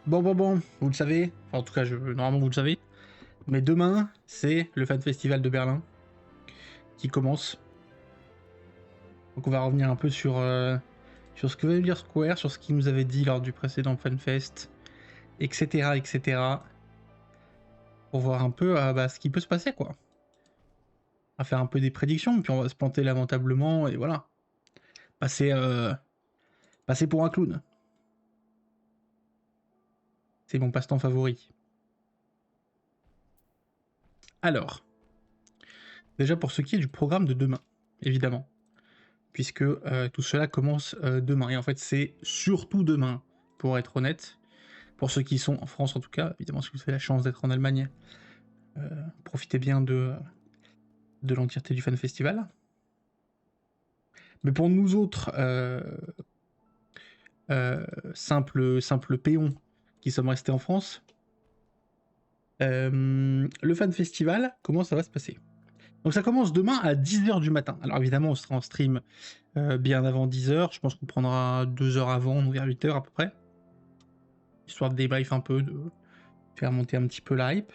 Bon, vous le savez, enfin, en tout cas, normalement vous le savez, mais demain, c'est le Fan Festival de Berlin qui commence. Donc on va revenir un peu sur ce que veut dire Square, sur ce qu'il nous avait dit lors du précédent FanFest, etc., pour voir un peu ce qui peut se passer, quoi. On va faire un peu des prédictions, puis on va se planter lamentablement, et voilà. Passer, passer pour un clown. C'est mon passe-temps favori. Alors, déjà pour ce qui est du programme de demain, évidemment. Puisque tout cela commence demain. Et en fait, c'est surtout demain, pour être honnête. Pour ceux qui sont en France, en tout cas, évidemment, si vous avez la chance d'être en Allemagne, profitez bien de l'entièreté du Fan Festival. Mais pour nous autres, simples péons qui sommes restés en France, le Fan Festival, comment ça va se passer? Donc ça commence demain à 10h du matin. Alors évidemment, on sera en stream bien avant 10h. Je pense qu'on prendra 2 heures avant, donc vers 8h à peu près. Histoire de débrief un peu, de faire monter un petit peu la hype.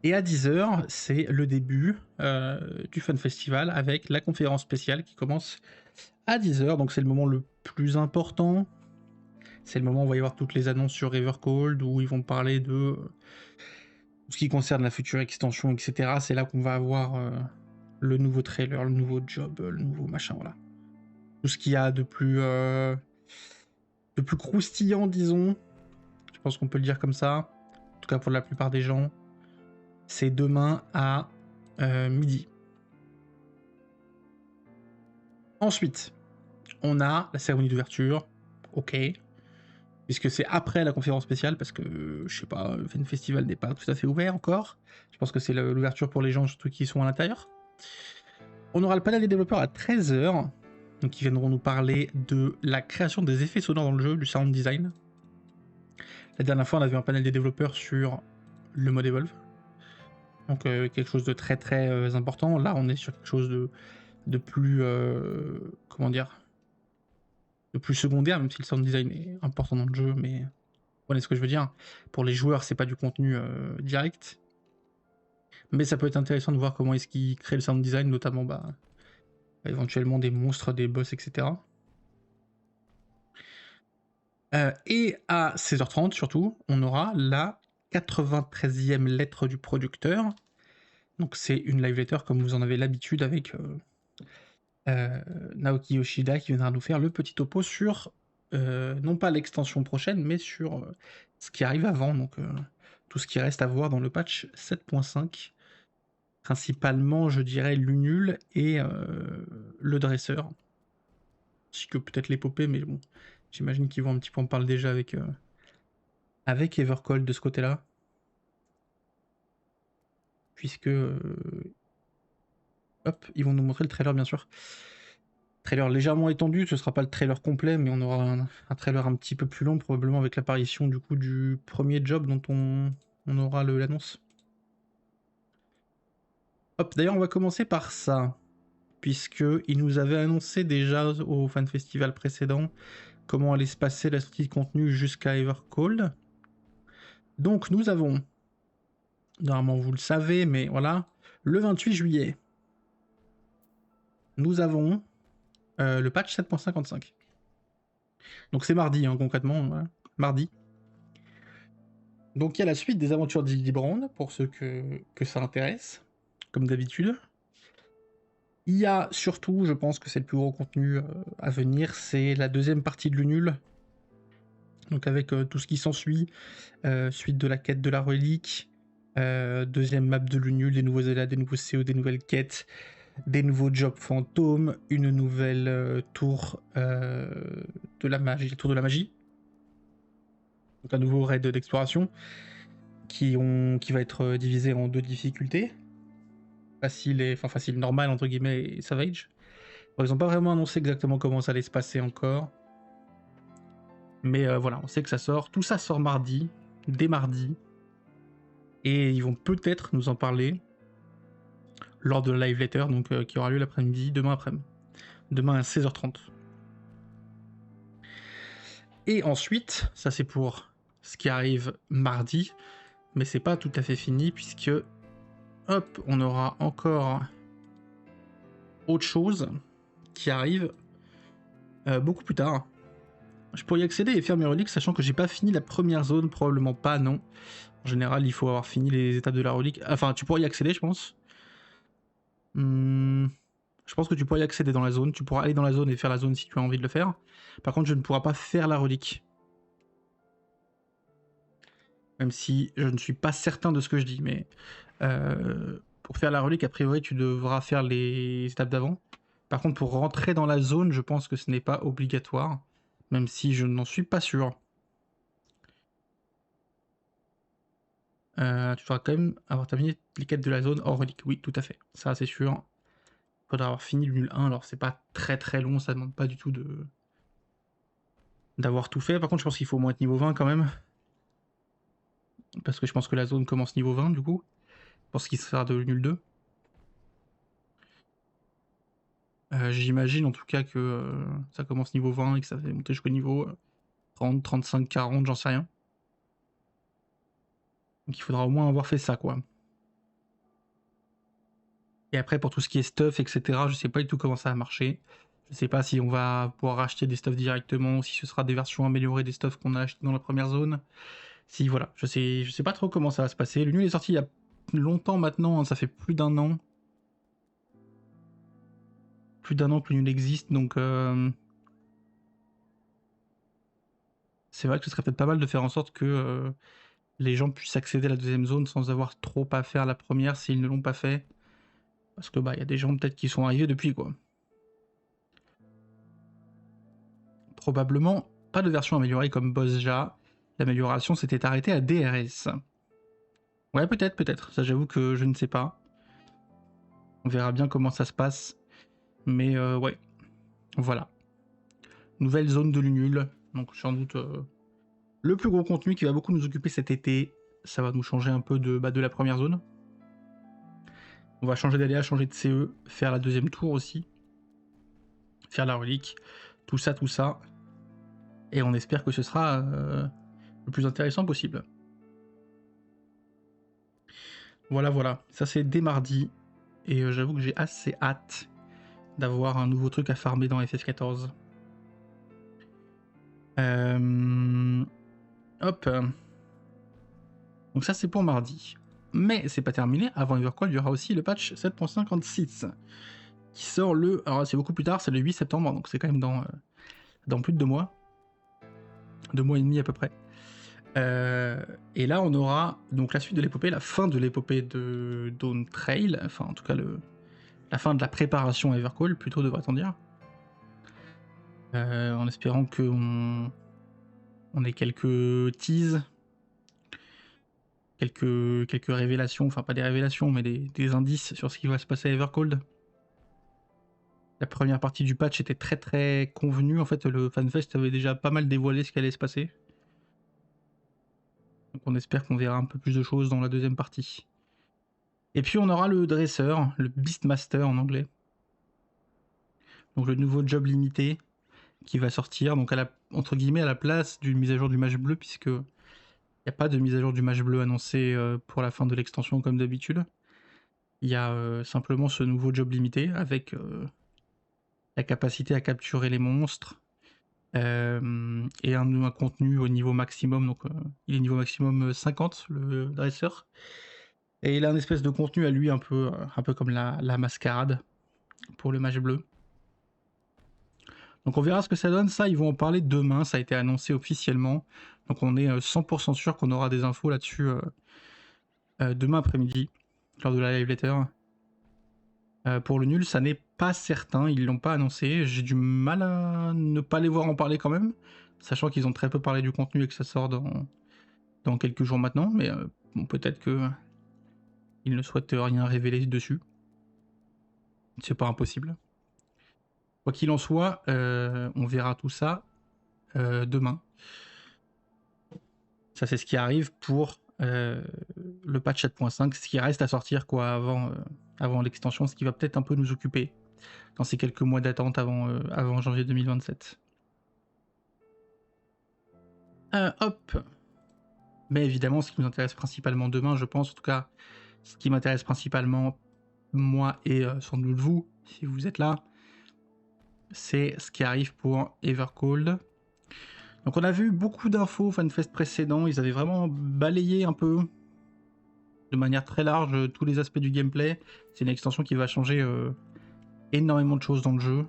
Et à 10h, c'est le début du Fun Festival avec la conférence spéciale qui commence à 10h. Donc c'est le moment le plus important. C'est le moment où il va y avoir toutes les annonces sur Rivercold, où ils vont parler de tout ce qui concerne la future extension, etc. C'est là qu'on va avoir le nouveau trailer, le nouveau job, le nouveau machin, voilà. Tout ce qu'il y a de plus croustillant, disons. Je pense qu'on peut le dire comme ça. En tout cas pour la plupart des gens. C'est demain à midi. Ensuite, on a la cérémonie d'ouverture. Ok. Puisque c'est après la conférence spéciale, parce que, je sais pas, le Fan Festival n'est pas tout à fait ouvert encore. Je pense que c'est l'ouverture pour les gens, surtout qui sont à l'intérieur. On aura le panel des développeurs à 13h. Donc ils viendront nous parler de la création des effets sonores dans le jeu, du sound design. La dernière fois, on avait un panel des développeurs sur le mode Evolve. Donc quelque chose de très très important. Là, on est sur quelque chose de plus... comment dire, de plus secondaire, même si le sound design est important dans le jeu, mais vous voyez ce que je veux dire. Pour les joueurs, c'est pas du contenu direct. Mais ça peut être intéressant de voir comment est-ce qu'ils créent le sound design, notamment éventuellement des monstres, des boss, etc. Et à 16h30 surtout, on aura la 93e lettre du producteur. Donc c'est une live letter comme vous en avez l'habitude avec Naoki Yoshida qui viendra nous faire le petit topo sur non pas l'extension prochaine, mais sur ce qui arrive avant, donc tout ce qui reste à voir dans le patch 7.5. Principalement, je dirais, l'Unul et le dresseur. Ainsi que peut-être l'épopée, mais bon, j'imagine qu'ils vont un petit peu en parler déjà avec Evercold de ce côté-là. Puisque... hop, ils vont nous montrer le trailer, bien sûr. Trailer légèrement étendu, ce sera pas le trailer complet, mais on aura un trailer un petit peu plus long, probablement avec l'apparition du coup du premier job dont on aura l'annonce. Hop, d'ailleurs on va commencer par ça, puisque il nous avait annoncé déjà au Fan Festival précédent comment allait se passer la sortie de contenu jusqu'à Evercold. Donc nous avons, normalement vous le savez, mais voilà, le 28 juillet, nous avons le patch 7.55. Donc c'est mardi, hein, concrètement, voilà. Mardi. Donc il y a la suite des aventures d'Illy Brown, pour ceux que ça intéresse, comme d'habitude. Il y a surtout, je pense que c'est le plus gros contenu à venir, c'est la deuxième partie de l'Unul. Donc avec tout ce qui s'ensuit, suite de la quête de la relique, deuxième map de l'Unul, des nouveaux états, des nouveaux CO, des nouvelles quêtes, des nouveaux jobs fantômes, une nouvelle tour de la magie, tour de la magie. Donc un nouveau raid d'exploration qui va être divisé en 2 difficultés. Facile, normal entre guillemets, et Savage. Bon, ils n'ont pas vraiment annoncé exactement comment ça allait se passer encore. Mais voilà, on sait que ça sort. Tout ça sort mardi, dès mardi. Et ils vont peut-être nous en parler lors de la live letter, donc qui aura lieu l'après-midi, demain après-midi. Demain à 16h30. Et ensuite, ça c'est pour ce qui arrive mardi, mais c'est pas tout à fait fini puisque, hop, on aura encore autre chose qui arrive beaucoup plus tard. Je pourrais y accéder et faire mes reliques, sachant que j'ai pas fini la première zone, probablement pas, non. En général, il faut avoir fini les étapes de la relique. Enfin, tu pourrais y accéder, je pense. Je pense que tu pourrais y accéder dans la zone. Tu pourras aller dans la zone et faire la zone si tu as envie de le faire. Par contre, je ne pourrai pas faire la relique. Même si je ne suis pas certain de ce que je dis, mais pour faire la relique, a priori, tu devras faire les étapes d'avant. Par contre, pour rentrer dans la zone, je pense que ce n'est pas obligatoire, même si je n'en suis pas sûr. Tu devras quand même avoir terminé les quêtes de la zone hors relique. Oui, tout à fait. Ça, c'est sûr. Il faudra avoir fini le nul 1. Alors, c'est pas très très long. Ça demande pas du tout d'avoir tout fait. Par contre, je pense qu'il faut au moins être niveau 20 quand même. Parce que je pense que la zone commence niveau 20 du coup. Pour ce qui sera de nul 2. J'imagine en tout cas que ça commence niveau 20 et que ça va monter jusqu'au niveau 30, 35, 40, j'en sais rien. Donc il faudra au moins avoir fait ça, quoi. Et après, pour tout ce qui est stuff, etc., je sais pas du tout comment ça va marcher. Je sais pas si on va pouvoir acheter des stuffs directement, ou si ce sera des versions améliorées des stuffs qu'on a achetés dans la première zone. Si, voilà, je sais pas trop comment ça va se passer. Le nul est sorti il y a longtemps maintenant, hein, ça fait plus d'un an. Plus d'un an que le nul existe, donc c'est vrai que ce serait peut-être pas mal de faire en sorte que les gens puissent accéder à la deuxième zone sans avoir trop à faire la première s'ils ne l'ont pas fait. Parce que bah y a des gens peut-être qui sont arrivés depuis, quoi. Probablement pas de version améliorée comme Bozja. L'amélioration s'était arrêtée à DRS. Ouais, peut-être. Ça, j'avoue que je ne sais pas. On verra bien comment ça se passe. Mais ouais, voilà. Nouvelle zone de l'Unul. Donc sans doute le plus gros contenu qui va beaucoup nous occuper cet été. Ça va nous changer un peu de la première zone. On va changer d'AléA, changer de CE, faire la deuxième tour aussi. Faire la relique. Tout ça. Et on espère que ce sera le plus intéressant possible. Voilà. Ça c'est dès mardi. Et j'avoue que j'ai assez hâte d'avoir un nouveau truc à farmer dans FF14. Hop. Donc ça c'est pour mardi. Mais c'est pas terminé. Avant Evercall, il y aura aussi le patch 7.56 qui sort le... Alors c'est beaucoup plus tard, c'est le 8 septembre, donc c'est quand même dans plus de 2 mois. 2 mois et demi à peu près. Et là on aura donc la suite de l'épopée, la fin de l'épopée de Dawn Trail, enfin en tout cas la fin de la préparation à Evercall, plutôt devrait-on dire. En espérant qu'on ait quelques teases, quelques révélations, enfin pas des révélations, mais des indices sur ce qui va se passer à Evercold. La première partie du patch était très très convenue, en fait le FanFest avait déjà pas mal dévoilé ce qui allait se passer. Donc on espère qu'on verra un peu plus de choses dans la deuxième partie. Et puis on aura le dresseur, le Beastmaster en anglais. Donc le nouveau job limité qui va sortir, donc entre guillemets à la place d'une mise à jour du match bleu, puisque il n'y a pas de mise à jour du match bleu annoncé pour la fin de l'extension comme d'habitude. Il y a simplement ce nouveau job limité avec la capacité à capturer les monstres et un contenu au niveau maximum. Donc il est niveau maximum 50, le dresseur. Et il a une espèce de contenu à lui un peu comme la mascarade pour le match bleu. Donc on verra ce que ça donne. Ça, ils vont en parler demain. Ça a été annoncé officiellement. Donc on est 100% sûr qu'on aura des infos là-dessus demain après-midi, lors de la live letter. Pour le nul, ça n'est pas certain. Ils l'ont pas annoncé. J'ai du mal à ne pas les voir en parler quand même, sachant qu'ils ont très peu parlé du contenu et que ça sort dans quelques jours maintenant. Mais bon, peut-être que ils ne souhaitent rien révéler dessus. C'est pas impossible. Quoi qu'il en soit, on verra tout ça demain. Ça, c'est ce qui arrive pour le patch 7.5, ce qui reste à sortir quoi avant l'extension, ce qui va peut-être un peu nous occuper dans ces quelques mois d'attente avant janvier 2027. Hop. Mais évidemment, ce qui nous intéresse principalement demain, je pense, en tout cas, ce qui m'intéresse principalement, moi et sans doute vous, si vous êtes là, c'est ce qui arrive pour Evercold. Donc on a vu beaucoup d'infos au FanFest précédent, ils avaient vraiment balayé un peu, de manière très large, tous les aspects du gameplay. C'est une extension qui va changer énormément de choses dans le jeu.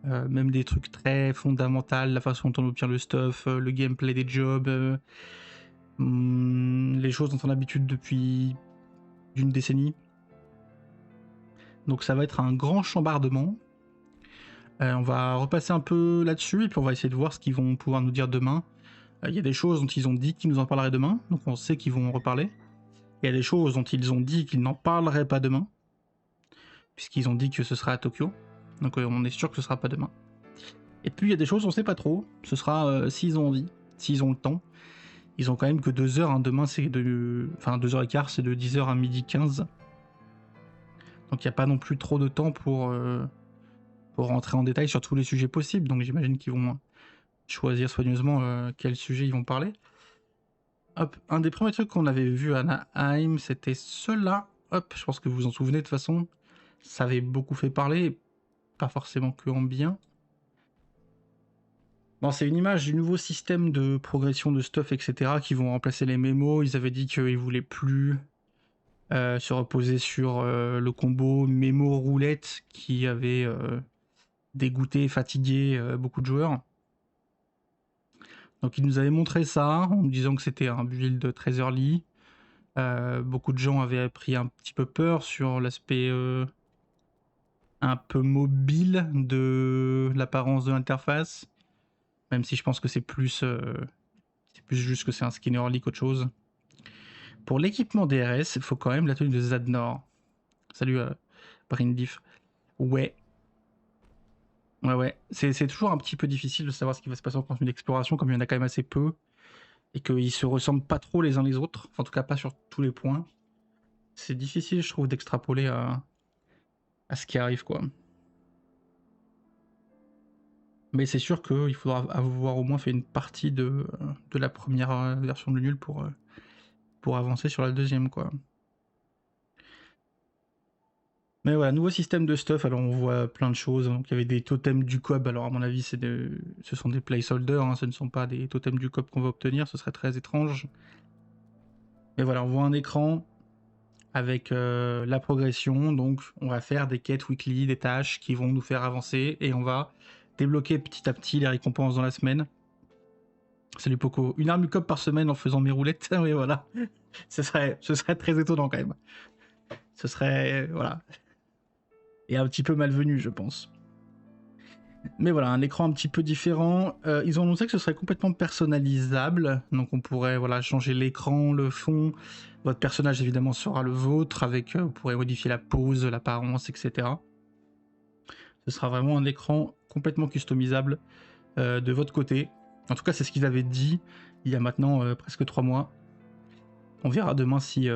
Même des trucs très fondamentaux, la façon dont on obtient le stuff, le gameplay des jobs, les choses dont on a l'habitude depuis d'une décennie. Donc ça va être un grand chambardement. On va repasser un peu là-dessus et puis on va essayer de voir ce qu'ils vont pouvoir nous dire demain. Il y a des choses dont ils ont dit qu'ils nous en parleraient demain, donc on sait qu'ils vont en reparler. Il y a des choses dont ils ont dit qu'ils n'en parleraient pas demain, puisqu'ils ont dit que ce sera à Tokyo. Donc on est sûr que ce sera pas demain. Et puis il y a des choses on sait pas trop. Ce sera s'ils ont envie, s'ils ont le temps. Ils ont quand même que 2 heures, hein. Demain c'est de... Enfin 2h15, c'est de 10h à 12h15. Donc il n'y a pas non plus trop de temps pour rentrer en détail sur tous les sujets possibles. Donc j'imagine qu'ils vont choisir soigneusement quel sujet ils vont parler. Hop, un des premiers trucs qu'on avait vu à Anaheim, c'était cela. Hop, je pense que vous vous en souvenez de toute façon. Ça avait beaucoup fait parler, pas forcément que en bien. Bon, c'est une image du nouveau système de progression de stuff, etc. qui vont remplacer les mémos. Ils avaient dit qu'ils voulaient plus se reposer sur le combo mémo-roulette qui avait dégoûté, fatigué beaucoup de joueurs. Donc ils nous avaient montré ça en nous disant que c'était un build très early. Beaucoup de gens avaient pris un petit peu peur sur l'aspect un peu mobile de l'apparence de l'interface. Même si je pense que c'est plus juste que c'est un skin early qu'autre chose. Pour l'équipement DRS, il faut quand même la tenue de Zadnor. Salut Brindif. Ouais. Ouais. C'est toujours un petit peu difficile de savoir ce qui va se passer en contenu d'exploration, comme il y en a quand même assez peu. Et qu'ils se ressemblent pas trop les uns les autres. Enfin, en tout cas, pas sur tous les points. C'est difficile, je trouve, d'extrapoler à ce qui arrive, quoi. Mais c'est sûr qu'il faudra avoir au moins fait une partie de la première version de nul pour avancer sur la deuxième, quoi. Mais voilà, nouveau système de stuff, alors on voit plein de choses. Donc il y avait des totems du cob, alors à mon avis ce sont des placeholders, hein, ce ne sont pas des totems du cob qu'on va obtenir, ce serait très étrange. Mais voilà, on voit un écran avec la progression, donc on va faire des quêtes weekly, des tâches qui vont nous faire avancer, et on va débloquer petit à petit les récompenses dans la semaine. Salut Poco, une arme cob par semaine en faisant mes roulettes, oui voilà, ce serait très étonnant quand même. Ce serait, voilà, et un petit peu malvenu je pense. Mais voilà, un écran un petit peu différent. Ils ont annoncé que ce serait complètement personnalisable, donc on pourrait changer l'écran, le fond. Votre personnage évidemment sera le vôtre, avec vous pourrez modifier la pose, l'apparence, etc. Ce sera vraiment un écran complètement customisable de votre côté. En tout cas, c'est ce qu'ils avaient dit il y a maintenant presque 3 mois. On verra demain s'ils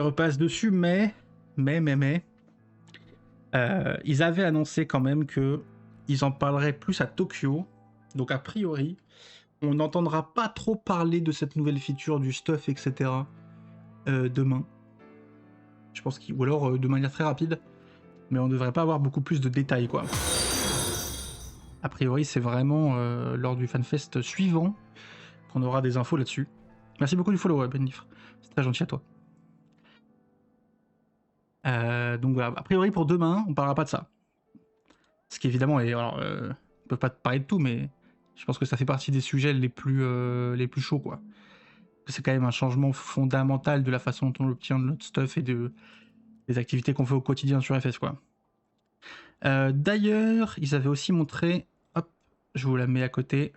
repassent dessus, mais ils avaient annoncé quand même que ils en parleraient plus à Tokyo. Donc a priori, on n'entendra pas trop parler de cette nouvelle feature du stuff, etc. Demain. Je pense ou alors de manière très rapide, mais on ne devrait pas avoir beaucoup plus de détails, quoi. A priori, c'est vraiment lors du FanFest suivant qu'on aura des infos là-dessus. Merci beaucoup du follow, Benif. C'est très gentil à toi. Donc voilà, a priori pour demain, on parlera pas de ça. Ce qui évidemment est... Alors, on peut pas te parler de tout, mais je pense que ça fait partie des sujets les plus chauds, quoi. C'est quand même un changement fondamental de la façon dont on obtient notre stuff et des activités qu'on fait au quotidien sur FS, quoi. D'ailleurs, ils avaient aussi montré... Hop, je vous la mets à côté.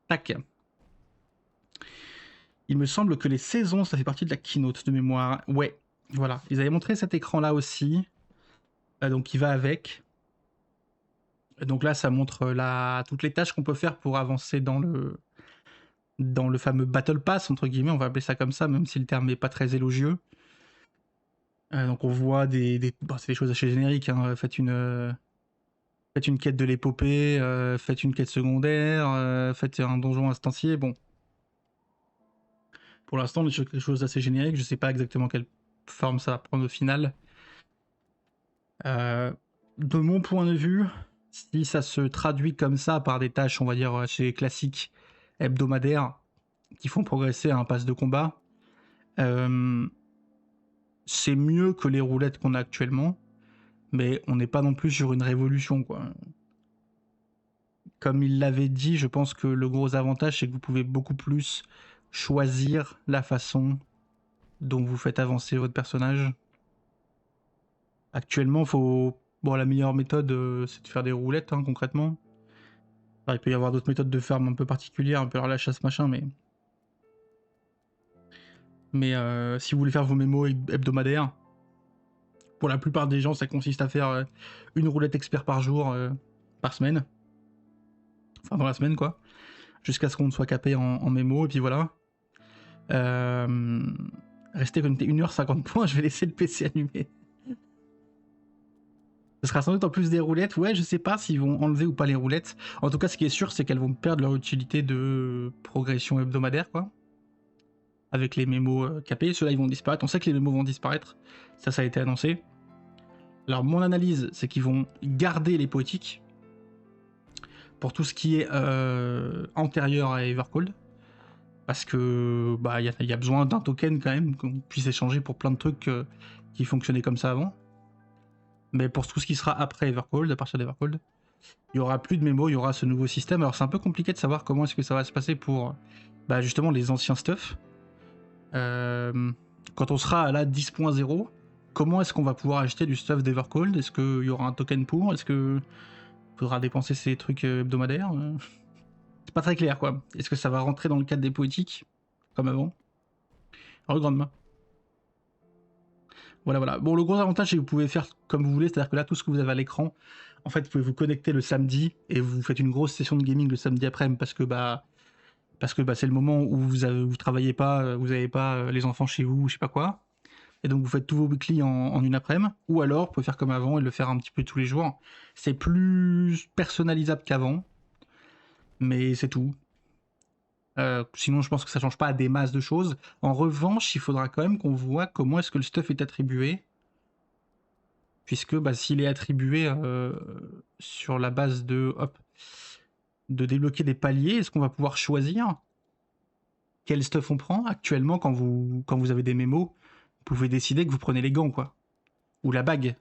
Tac. Il me semble que les saisons, ça fait partie de la keynote de mémoire. Ouais, voilà. Ils avaient montré cet écran-là aussi. Donc, qui va avec. Donc là, ça montre toutes les tâches qu'on peut faire pour avancer dans le fameux Battle Pass, entre guillemets, on va appeler ça comme ça, même si le terme n'est pas très élogieux. Donc on voit c'est des choses assez génériques, hein. Faites une Faites une quête de l'épopée, faites une quête secondaire, faites un donjon instancier. Bon, pour l'instant, on est sur quelque chose d'assez générique. Je sais pas exactement quelle forme ça va prendre au final. De mon point de vue, si ça se traduit comme ça par des tâches, on va dire, assez classiques, hebdomadaires, qui font progresser un pass de combat, c'est mieux que les roulettes qu'on a actuellement, mais on n'est pas non plus sur une révolution, quoi. Comme il l'avait dit, je pense que le gros avantage, c'est que vous pouvez beaucoup plus choisir la façon dont vous faites avancer votre personnage. Actuellement, bon, la meilleure méthode, c'est de faire des roulettes, hein, concrètement. Alors, il peut y avoir d'autres méthodes de farm un peu particulières, un peu la chasse, machin, mais si vous voulez faire vos mémos hebdomadaires, pour la plupart des gens, ça consiste à faire une roulette expert par jour, par semaine. Enfin, dans la semaine, quoi. Jusqu'à ce qu'on soit capé en mémo, et puis voilà. Restez connecté 1h50 points, je vais laisser le PC allumé. Ce sera sans doute en plus des roulettes. Ouais, je sais pas s'ils vont enlever ou pas les roulettes. En tout cas, ce qui est sûr, c'est qu'elles vont perdre leur utilité de progression hebdomadaire, quoi. Avec les mémos capés, ceux-là, ils vont disparaître. On sait que les mémos vont disparaître. Ça a été annoncé. Alors, mon analyse, c'est qu'ils vont garder les poétiques pour tout ce qui est antérieur à Evercold. Parce que bah y a besoin d'un token quand même, qu'on puisse échanger pour plein de trucs qui fonctionnaient comme ça avant. Mais pour tout ce qui sera après Evercold, à partir d'Evercold, il y aura plus de mémo, il y aura ce nouveau système. Alors c'est un peu compliqué de savoir comment est-ce que ça va se passer pour bah, justement les anciens stuff. Quand on sera à la 10.0, comment est-ce qu'on va pouvoir acheter du stuff d'Evercold? Est-ce qu'il y aura un token pour? Est-ce que faudra dépenser ces trucs hebdomadaires? C'est pas très clair, quoi. Est-ce que ça va rentrer dans le cadre des poétiques, comme avant? Alors, grande main. Voilà. Bon, le gros avantage, c'est que vous pouvez faire comme vous voulez, c'est-à-dire que là, tout ce que vous avez à l'écran, en fait, vous pouvez vous connecter le samedi et vous faites une grosse session de gaming le samedi après-midi parce que c'est le moment où vous travaillez pas, vous n'avez pas les enfants chez vous, je sais pas quoi. Et donc vous faites tous vos weekly en une après-midi, ou alors vous pouvez faire comme avant et le faire un petit peu tous les jours. C'est plus personnalisable qu'avant, mais c'est tout. Sinon, je pense que ça change pas des masses de choses. En revanche, il faudra quand même qu'on voit comment est-ce que le stuff est attribué, puisque s'il est attribué sur la base de débloquer des paliers, est-ce qu'on va pouvoir choisir quel stuff on prend? Actuellement, quand vous avez des mémos, vous pouvez décider que vous prenez les gants, quoi, ou la bague.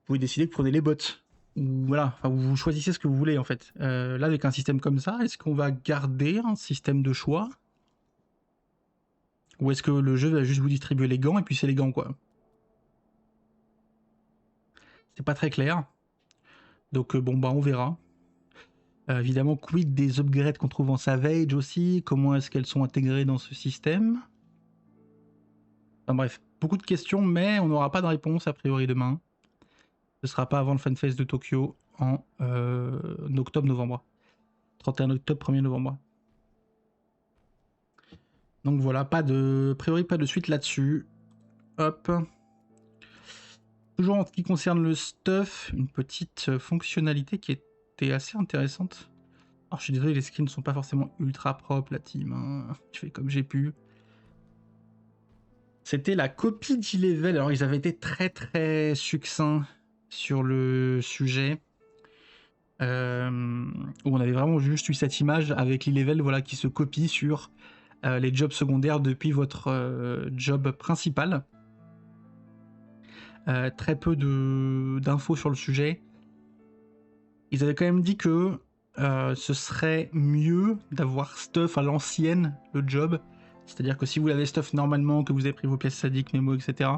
Vous pouvez décider que vous prenez les bottes. Ou voilà, enfin, vous choisissez ce que vous voulez en fait. Là, avec un système comme ça, est-ce qu'on va garder un système de choix? Ou est-ce que le jeu va juste vous distribuer les gants et puis c'est les gants, quoi? C'est pas très clair. Donc on verra. Évidemment, quid des upgrades qu'on trouve en Savage aussi? Comment est-ce qu'elles sont intégrées dans ce système? Enfin bref, beaucoup de questions, mais on n'aura pas de réponse a priori demain. Ce sera pas avant le FanFest de Tokyo en octobre-novembre. 31 octobre, 1er novembre. Donc voilà, a priori pas de suite là-dessus. Hop. Toujours en ce qui concerne le stuff, une petite fonctionnalité qui était assez intéressante. Alors je suis désolé, les skins ne sont pas forcément ultra propres, la team. Hein. Je fais comme j'ai pu. C'était la copie d'e-level. Alors ils avaient été très très succincts sur le sujet. Où on avait vraiment juste eu cette image avec l'e-level voilà, qui se copie sur les jobs secondaires depuis votre job principal. Très peu d'infos sur le sujet. Ils avaient quand même dit que ce serait mieux d'avoir stuff à l'ancienne, le job. C'est-à-dire que si vous avez stuff normalement, que vous avez pris vos pièces sadiques, mémo, etc.,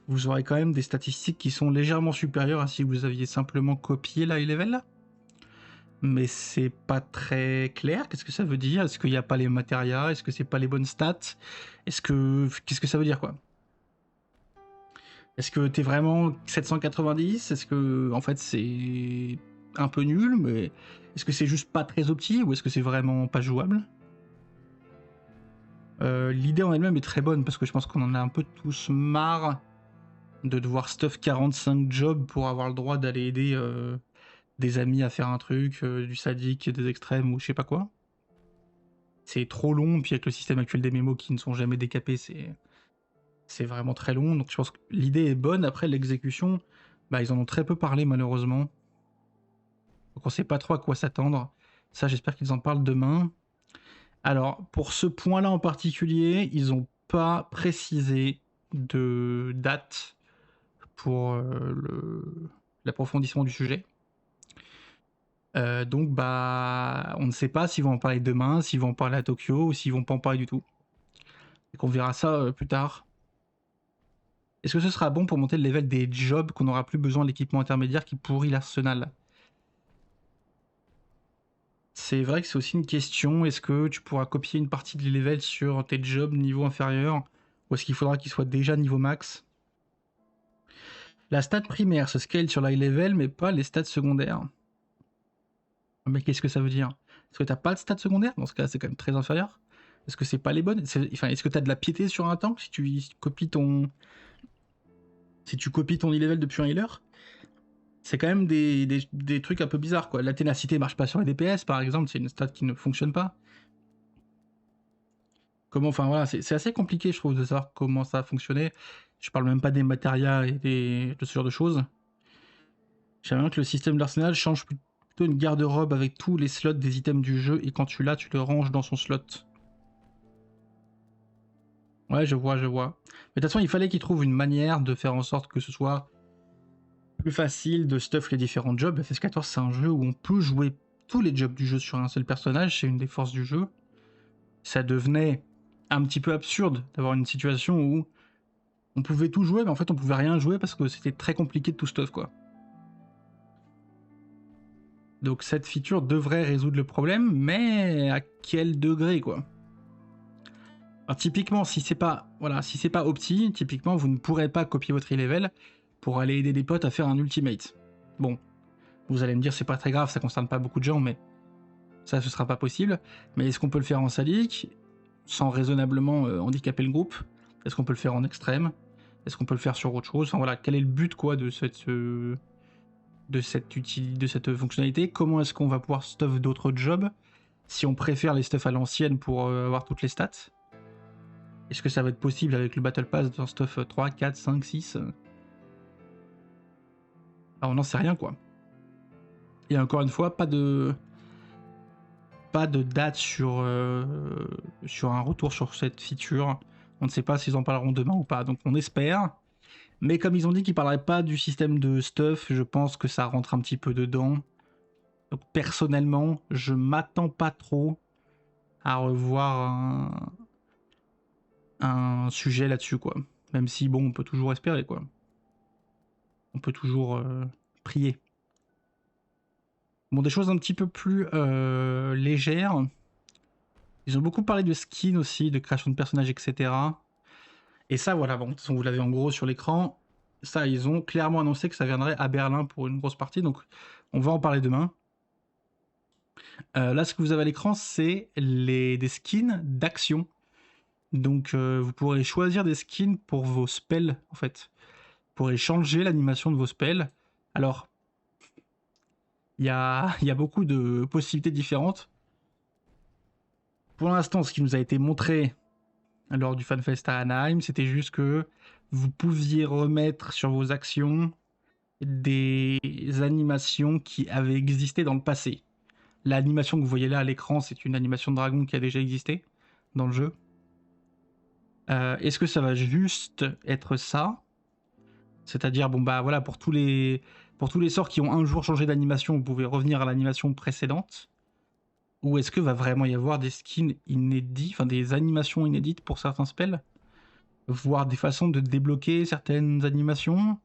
vous aurez quand même des statistiques qui sont légèrement supérieures à si vous aviez simplement copié la level. Mais c'est pas très clair. Qu'est-ce que ça veut dire? Est-ce qu'il n'y a pas les matérias? Est-ce que c'est pas les bonnes stats? Qu'est-ce que ça veut dire, quoi? Est-ce que t'es vraiment 790? Est-ce que, en fait, c'est un peu nul, mais est-ce que c'est juste pas très opti ou est-ce que c'est vraiment pas jouable? L'idée en elle-même est très bonne parce que je pense qu'on en a un peu tous marre de devoir stuff 45 jobs pour avoir le droit d'aller aider des amis à faire un truc, du sadique, des extrêmes ou je sais pas quoi. C'est trop long, puis avec le système actuel des mémos qui ne sont jamais décapés, c'est vraiment très long. Donc je pense que l'idée est bonne. Après, l'exécution, bah, ils en ont très peu parlé malheureusement. Donc on sait pas trop à quoi s'attendre. Ça, j'espère qu'ils en parlent demain. Alors, pour ce point-là en particulier, ils n'ont pas précisé de date pour l'approfondissement du sujet. Donc, bah, on ne sait pas s'ils vont en parler demain, s'ils vont en parler à Tokyo, ou s'ils vont pas en parler du tout. Et qu'on verra ça plus tard. Est-ce que ce sera bon pour monter le level des jobs qu'on n'aura plus besoin de l'équipement intermédiaire qui pourrit l'arsenal? C'est vrai que c'est aussi une question. Est-ce que tu pourras copier une partie des levels sur tes jobs niveau inférieur? Ou est-ce qu'il faudra qu'ils soient déjà niveau max? La stat primaire se scale sur l'high level, mais pas les stats secondaires. Mais qu'est-ce que ça veut dire? Est-ce que t'as pas de stats secondaires? Dans ce cas, c'est quand même très inférieur. Est-ce que c'est pas les bonnes? Enfin, est-ce que t'as de la piété sur un tank si tu copies ton e-level depuis un healer? C'est quand même des trucs un peu bizarres, quoi. La ténacité marche pas sur les DPS, par exemple, c'est une stat qui ne fonctionne pas. Comment, enfin voilà, c'est assez compliqué, je trouve, de savoir comment ça a fonctionné. Je parle même pas des matérias et de ce genre de choses. J'aimerais bien que le système de l'arsenal change plutôt une garde-robe avec tous les slots des items du jeu et quand tu l'as, tu le ranges dans son slot. Ouais, je vois. Mais de toute façon, il fallait qu'ils trouvent une manière de faire en sorte que ce soit plus facile de stuff les différents jobs. FS14, c'est un jeu où on peut jouer tous les jobs du jeu sur un seul personnage, c'est une des forces du jeu. Ça devenait un petit peu absurde d'avoir une situation où on pouvait tout jouer, mais en fait on pouvait rien jouer parce que c'était très compliqué de tout stuff, quoi. Donc cette feature devrait résoudre le problème, mais à quel degré, quoi? Alors, typiquement, si c'est pas opti, typiquement vous ne pourrez pas copier votre e-level pour aller aider des potes à faire un ultimate. Bon, vous allez me dire c'est pas très grave, ça concerne pas beaucoup de gens, mais ça ce sera pas possible. Mais est-ce qu'on peut le faire en salic sans raisonnablement handicaper le groupe? Est-ce qu'on peut le faire en extrême? Est-ce qu'on peut le faire sur autre chose? Enfin voilà, quel est le but, quoi, de cette fonctionnalité? Comment est-ce qu'on va pouvoir stuff d'autres jobs si on préfère les stuff à l'ancienne pour avoir toutes les stats? Est-ce que ça va être possible avec le Battle Pass dans stuff 3, 4, 5, 6? Alors on n'en sait rien, quoi. Et encore une fois, pas de date sur un retour sur cette feature. On ne sait pas s'ils en parleront demain ou pas, donc on espère. Mais comme ils ont dit qu'ils parleraient pas du système de stuff, je pense que ça rentre un petit peu dedans. Donc personnellement, je m'attends pas trop à revoir un sujet là-dessus, quoi. Même si, bon, on peut toujours espérer, quoi. On peut toujours prier. Bon, des choses un petit peu plus légères. Ils ont beaucoup parlé de skins aussi, de création de personnages, etc. Et ça, voilà, bon, de toute façon, vous l'avez en gros sur l'écran. Ça, ils ont clairement annoncé que ça viendrait à Berlin pour une grosse partie, donc on va en parler demain. Là, ce que vous avez à l'écran, c'est des skins d'action. Donc, vous pourrez choisir des skins pour vos spells, en fait. Vous pourrez changer l'animation de vos spells. Alors, il y a beaucoup de possibilités différentes. Pour l'instant, ce qui nous a été montré lors du FanFest à Anaheim, c'était juste que vous pouviez remettre sur vos actions des animations qui avaient existé dans le passé. L'animation que vous voyez là à l'écran, c'est une animation de dragon qui a déjà existé dans le jeu. Est-ce que ça va juste être ça? C'est-à-dire, bon bah voilà, pour tous les sorts qui ont un jour changé d'animation, vous pouvez revenir à l'animation précédente? Ou est-ce que va vraiment y avoir des skins inédits, enfin des animations inédites pour certains spells? Voire des façons de débloquer certaines animations?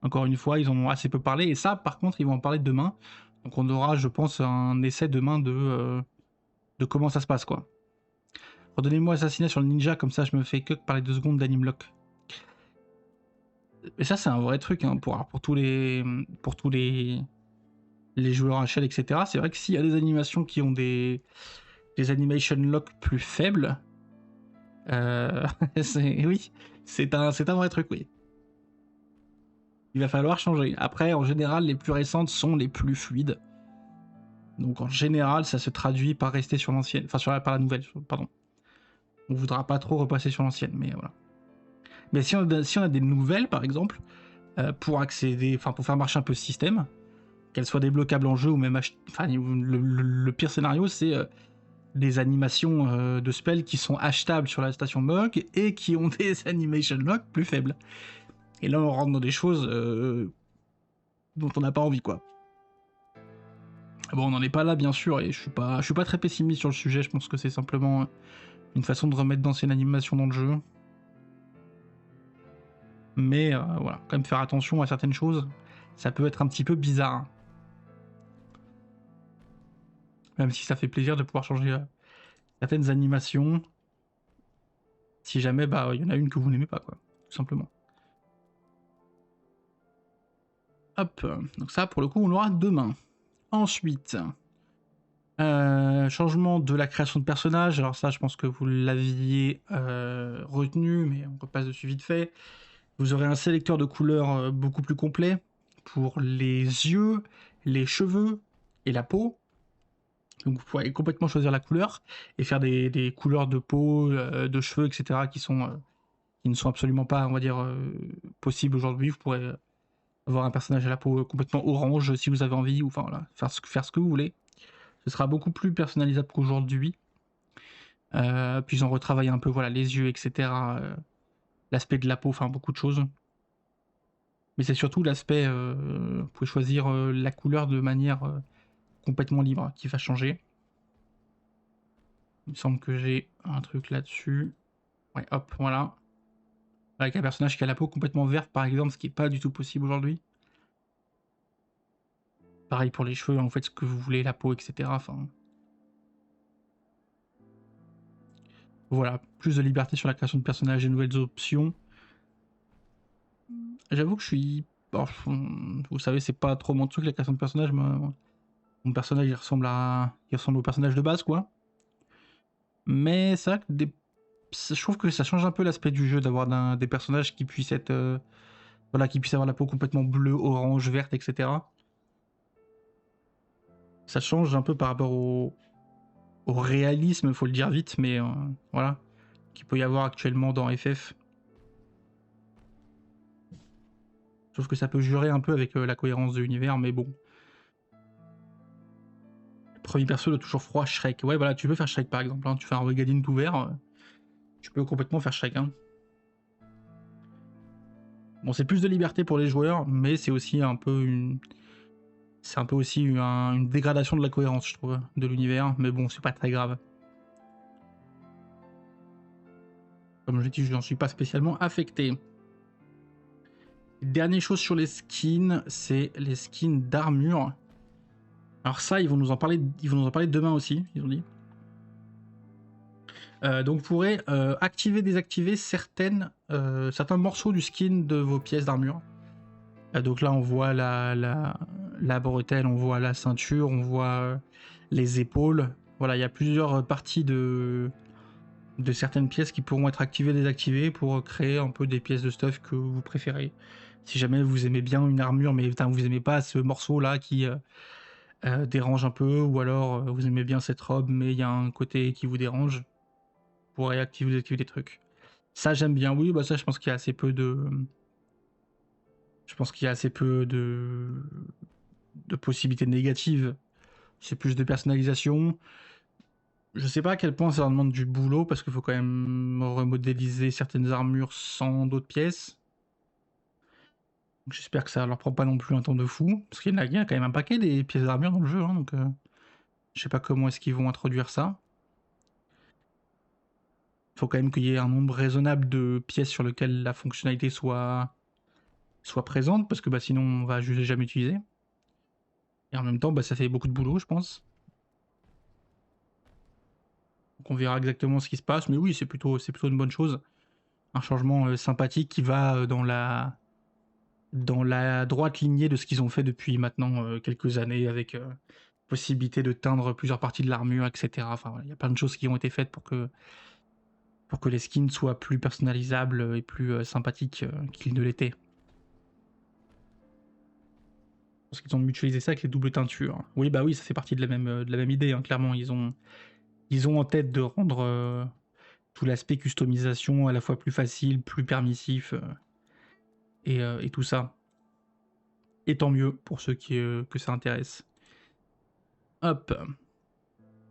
Encore une fois, ils en ont assez peu parlé, et ça, par contre, ils vont en parler demain. Donc on aura, je pense, un essai demain de comment ça se passe, quoi. Redonnez-moi Assassinat sur le ninja, comme ça je me fais que parler 2 secondes d'Animlock. Et ça, c'est un vrai truc, hein, pour tous les joueurs HL, etc. C'est vrai que s'il y a des animations qui ont des animation lock plus faibles, oui, C'est un vrai truc, oui. Il va falloir changer. Après, en général, les plus récentes sont les plus fluides. Donc en général, ça se traduit par rester sur l'ancienne. Enfin, par la nouvelle, pardon. On voudra pas trop repasser sur l'ancienne, mais voilà. Mais si on a des nouvelles, par exemple, pour accéder, enfin pour faire marcher un peu ce système, qu'elles soient débloquables en jeu ou même enfin, le pire scénario, c'est des animations de spells qui sont achetables sur la station MOG et qui ont des animation lock plus faibles. Et là, on rentre dans des choses dont on n'a pas envie, quoi. Bon, on n'en est pas là, bien sûr, et je suis pas très pessimiste sur le sujet. Je pense que c'est simplement une façon de remettre d'anciennes animations dans le jeu. Mais voilà, quand même faire attention à certaines choses, ça peut être un petit peu bizarre. Même si ça fait plaisir de pouvoir changer certaines animations, si jamais bah il y en a une que vous n'aimez pas, quoi, tout simplement. Hop, donc ça pour le coup on l'aura demain. Ensuite, changement de la création de personnages. Alors ça je pense que vous l'aviez retenu, mais on repasse dessus vite fait. Vous aurez un sélecteur de couleurs beaucoup plus complet pour les yeux, les cheveux et la peau. Donc vous pourrez complètement choisir la couleur et faire des couleurs de peau, de cheveux, etc. qui ne sont absolument pas, on va dire, possibles aujourd'hui. Vous pourrez avoir un personnage à la peau complètement orange si vous avez envie, ou enfin voilà, faire ce que vous voulez. Ce sera beaucoup plus personnalisable qu'aujourd'hui. Puis ils ont retravaillé un peu voilà, les yeux, etc. L'aspect de la peau, enfin beaucoup de choses. Mais c'est surtout l'aspect, vous pouvez choisir la couleur de manière complètement libre qui va changer. Il me semble que j'ai un truc là-dessus. Ouais, hop, voilà. Avec un personnage qui a la peau complètement verte, par exemple, ce qui n'est pas du tout possible aujourd'hui. Pareil pour les cheveux, en fait, ce que vous voulez, la peau, etc. Enfin, voilà, plus de liberté sur la création de personnages et nouvelles options. J'avoue que je suis... Alors, vous savez, c'est pas trop mon truc, la création de personnages. Mon personnage, il ressemble au personnage de base, quoi. Mais c'est vrai que je trouve que ça change un peu l'aspect du jeu d'avoir des personnages qui puissent être... voilà, qui puissent avoir la peau complètement bleue, orange, verte, etc. Ça change un peu par rapport au réalisme, faut le dire vite, mais voilà, qu'il peut y avoir actuellement dans FF. Je trouve que ça peut jurer un peu avec la cohérence de l'univers, mais bon. Premier perso de toujours froid, Shrek. Ouais, voilà, tu peux faire Shrek par exemple. Hein. Tu fais un Regadine tout vert, tu peux complètement faire Shrek. Hein. Bon, c'est plus de liberté pour les joueurs, mais c'est aussi un peu une. C'est un peu aussi une dégradation de la cohérence, je trouve, de l'univers. Mais bon, c'est pas très grave. Comme je dis, je n'en suis pas spécialement affecté. Dernière chose sur les skins, c'est les skins d'armure. Alors ça, ils vont nous en parler demain aussi, ils ont dit. Donc vous pourrez activer, désactiver certains morceaux du skin de vos pièces d'armure. Donc là, on voit la bretelle, on voit la ceinture, on voit les épaules. Voilà, il y a plusieurs parties de certaines pièces qui pourront être activées, désactivées pour créer un peu des pièces de stuff que vous préférez. Si jamais vous aimez bien une armure, mais vous aimez pas ce morceau-là qui dérange un peu, ou alors vous aimez bien cette robe, mais il y a un côté qui vous dérange, vous pourrez activer ou désactiver des trucs. Ça, j'aime bien. Oui, bah ça, je pense qu'il y a assez peu de... Je pense qu'il y a assez peu de possibilités négatives. C'est plus de personnalisation. Je sais pas à quel point ça leur demande du boulot, parce qu'il faut quand même remodéliser certaines armures sans d'autres pièces. J'espère que ça leur prend pas non plus un temps de fou, parce qu'il y a quand même un paquet des pièces d'armure dans le jeu, hein, donc je sais pas comment est-ce qu'ils vont introduire ça. Il faut quand même qu'il y ait un nombre raisonnable de pièces sur lesquelles la fonctionnalité soit présente, parce que bah, sinon on va juste jamais utiliser. Et en même temps, bah, ça fait beaucoup de boulot, je pense. Donc on verra exactement ce qui se passe, mais oui, c'est plutôt une bonne chose. Un changement sympathique qui va dans la droite lignée de ce qu'ils ont fait depuis maintenant quelques années, avec possibilité de teindre plusieurs parties de l'armure, etc. Enfin, il y a plein de choses qui ont été faites pour que pour que les skins soient plus personnalisables et plus sympathiques qu'ils ne l'étaient. Parce qu'ils ont mutualisé ça avec les doubles teintures. Oui, bah oui, ça fait partie de la même idée, hein, clairement. Ils ont en tête de rendre tout l'aspect customisation à la fois plus facile, plus permissif, et tout ça. Et tant mieux pour ceux que ça intéresse. Hop.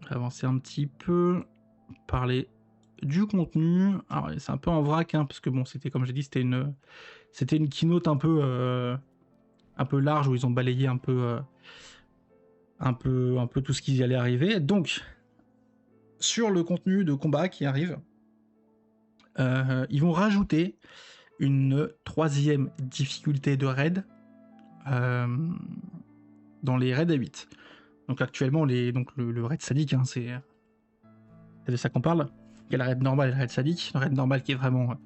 On va avancer un petit peu. Parler du contenu. Alors, c'est un peu en vrac, hein, parce que bon, c'était, comme j'ai dit, c'était une keynote un peu large où ils ont balayé un peu tout ce qui y allait arriver. Donc, sur le contenu de combat qui arrive, ils vont rajouter une 3e difficulté de raid dans les raids à 8. Donc actuellement, le raid sadique, hein, c'est de ça qu'on parle. Il y a la raid normale et la raid sadique. La raid normale qui est vraiment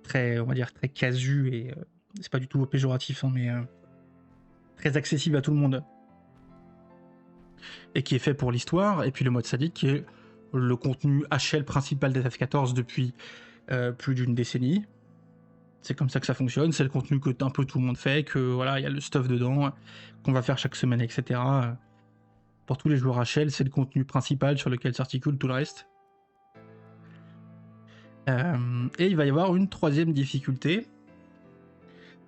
très, on va dire, très casu et c'est pas du tout péjoratif, hein, mais très accessible à tout le monde. Et qui est fait pour l'histoire. Et puis le mode sadique qui est le contenu HL principal d'FF14 depuis plus d'une décennie. C'est comme ça que ça fonctionne, c'est le contenu que un peu tout le monde fait, que voilà, il y a le stuff dedans, qu'on va faire chaque semaine, etc. Pour tous les joueurs HL, c'est le contenu principal sur lequel s'articule tout le reste. Et il va y avoir une 3e difficulté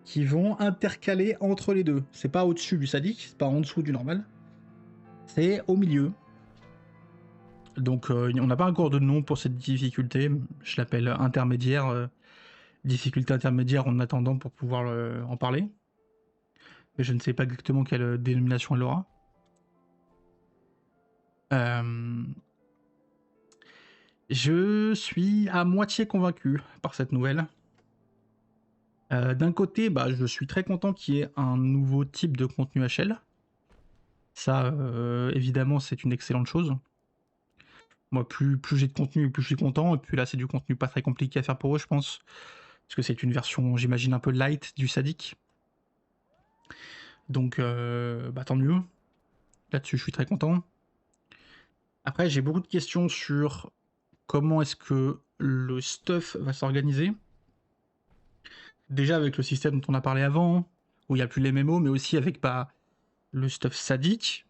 qui vont intercaler entre les deux. C'est pas au-dessus du sadique, c'est pas en dessous du normal, c'est au milieu. Donc on n'a pas encore de nom pour cette difficulté, je l'appelle intermédiaire, difficulté intermédiaire en attendant pour pouvoir en parler. Mais je ne sais pas exactement quelle dénomination elle aura. Je suis à moitié convaincu par cette nouvelle. D'un côté, bah, je suis très content qu'il y ait un nouveau type de contenu HL. Ça, évidemment, c'est une excellente chose. Moi, plus j'ai de contenu, plus je suis content. Et puis là, c'est du contenu pas très compliqué à faire pour eux, je pense. Parce que c'est une version, j'imagine, un peu light du sadique. Donc, bah, tant mieux. Là-dessus, je suis très content. Après, j'ai beaucoup de questions sur comment est-ce que le stuff va s'organiser. Déjà avec le système dont on a parlé avant, où il n'y a plus les MMO, mais aussi avec le stuff sadique.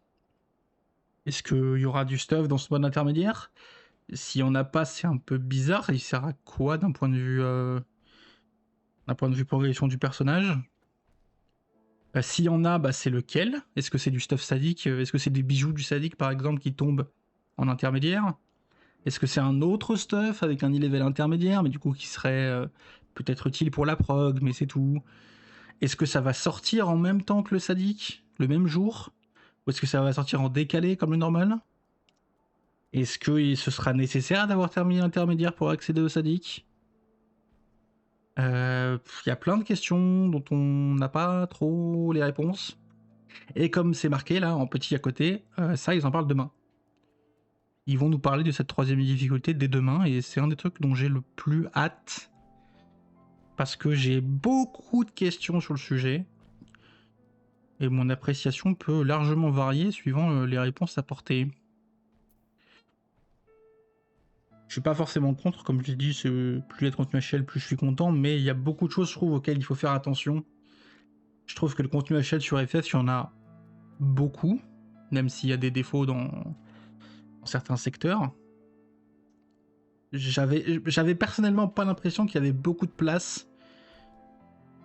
Est-ce qu'il y aura du stuff dans ce mode intermédiaire? S'il n'y en a pas, c'est un peu bizarre. Il sert à quoi d'un point de vue progression du personnage? S'il y en a, bah, c'est lequel? Est-ce que c'est du stuff sadique? Est-ce que c'est des bijoux du sadique, par exemple, qui tombent en intermédiaire? Est-ce que c'est un autre stuff avec un e-level intermédiaire, mais du coup qui serait peut-être utile pour la prog, mais c'est tout? Est-ce que ça va sortir en même temps que le sadique, le même jour? Ou est-ce que ça va sortir en décalé comme le normal? Est-ce que ce sera nécessaire d'avoir terminé l'intermédiaire pour accéder au sadique? Il y a plein de questions dont on n'a pas trop les réponses. Et comme c'est marqué là en petit à côté, ça ils en parlent demain. Ils vont nous parler de cette 3e difficulté dès demain et c'est un des trucs dont j'ai le plus hâte. Parce que j'ai beaucoup de questions sur le sujet. Et mon appréciation peut largement varier suivant les réponses apportées. Je suis pas forcément contre, comme je l'ai dit, plus il y a de contenu HL, plus je suis content, mais il y a beaucoup de choses, je trouve, auxquelles il faut faire attention. Je trouve que le contenu HL sur FF, il y en a beaucoup, même s'il y a des défauts dans certains secteurs. J'avais personnellement pas l'impression qu'il y avait beaucoup de place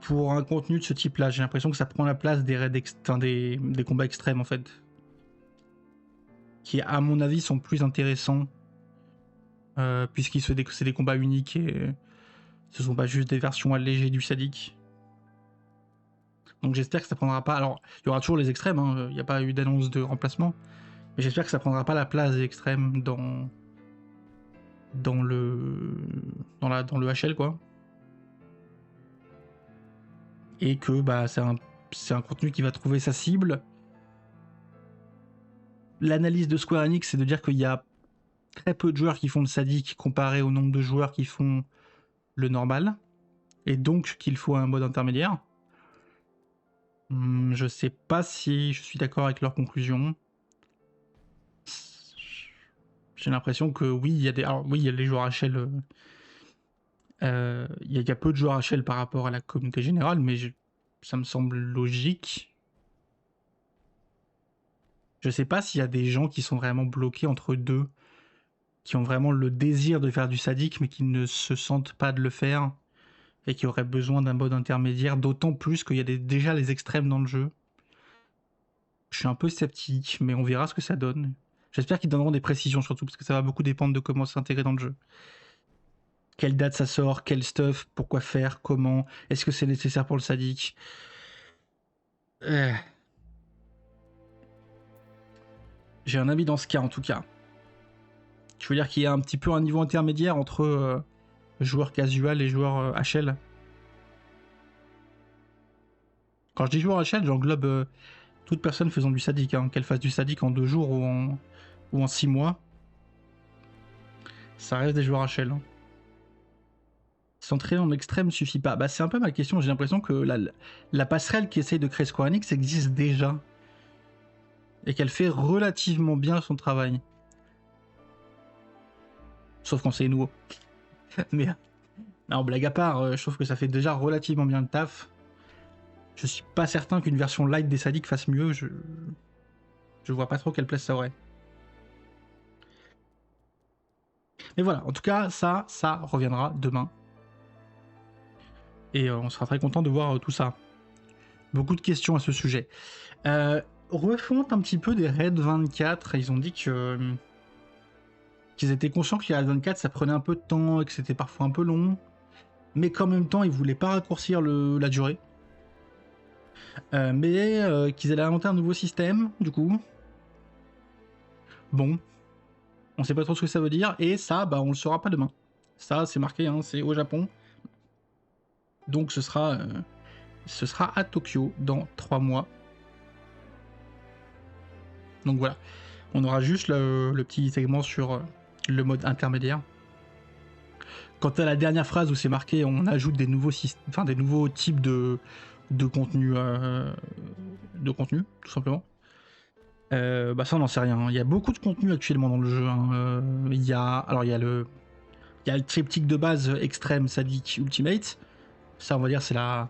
pour un contenu de ce type-là. J'ai l'impression que ça prend la place des raids des combats extrêmes, en fait. Qui, à mon avis, sont plus intéressants. Puisqu'ils c'est des combats uniques et ce sont pas juste des versions allégées du sadique. Donc j'espère que ça prendra pas... Alors, il y aura toujours les extrêmes, hein, il n'y a pas eu d'annonce de remplacement. Mais j'espère que ça prendra pas la place des extrêmes dans le HL, quoi. Et que bah, c'est un contenu qui va trouver sa cible. L'analyse de Square Enix, c'est de dire qu'il y a très peu de joueurs qui font le sadique comparé au nombre de joueurs qui font le normal. Et donc qu'il faut un mode intermédiaire. Je sais pas si je suis d'accord avec leur conclusion. J'ai l'impression que oui, il y a des... Alors oui, il y a les joueurs HL... Il y a peu de joueurs HL par rapport à la communauté générale, mais ça me semble logique. Je sais pas s'il y a des gens qui sont vraiment bloqués entre deux, qui ont vraiment le désir de faire du sadique, mais qui ne se sentent pas de le faire, et qui auraient besoin d'un mode intermédiaire, d'autant plus qu'il y a déjà les extrêmes dans le jeu. Je suis un peu sceptique, mais on verra ce que ça donne. J'espère qu'ils donneront des précisions surtout, parce que ça va beaucoup dépendre de comment s'intégrer dans le jeu. Quelle date ça sort, quel stuff, pourquoi faire, comment, est-ce que c'est nécessaire pour le sadique. J'ai un avis dans ce cas en tout cas. Je veux dire qu'il y a un petit peu un niveau intermédiaire entre joueurs casual et joueurs HL. Quand je dis joueur HL, j'englobe toute personne faisant du sadique, hein, qu'elle fasse du sadique en 2 jours ou en 6 mois. Ça reste des joueurs HL. Hein. S'entraîner en extrême suffit pas. Bah, c'est un peu ma question. J'ai l'impression que la passerelle qui essaye de créer Square Enix existe déjà. Et qu'elle fait relativement bien son travail. Sauf quand c'est nouveau. Mais non, blague à part, je trouve que ça fait déjà relativement bien le taf. Je suis pas certain qu'une version light des sadiques fasse mieux. Je vois pas trop quelle place ça aurait. Mais voilà, en tout cas, ça reviendra demain. Et on sera très content de voir tout ça. Beaucoup de questions à ce sujet. Refonte un petit peu des raids 24. Ils ont dit qu'ils étaient conscients que les raids 24, ça prenait un peu de temps et que c'était parfois un peu long. Mais qu'en même temps, ils voulaient pas raccourcir la durée. Mais qu'ils allaient inventer un nouveau système, du coup. Bon. On sait pas trop ce que ça veut dire. Et ça, bah, on le saura pas demain. Ça, c'est marqué, hein, c'est au Japon. Donc ce sera à Tokyo dans 3 mois. Donc voilà. On aura juste le petit segment sur le mode intermédiaire. Quant à la dernière phrase où c'est marqué, on ajoute des nouveaux types de contenu, tout simplement. Bah ça on n'en sait rien. Il y a beaucoup de contenu actuellement dans le jeu. Hein. Il y a le triptyque de base extrême, sadique, ultimate. Ça on va dire c'est la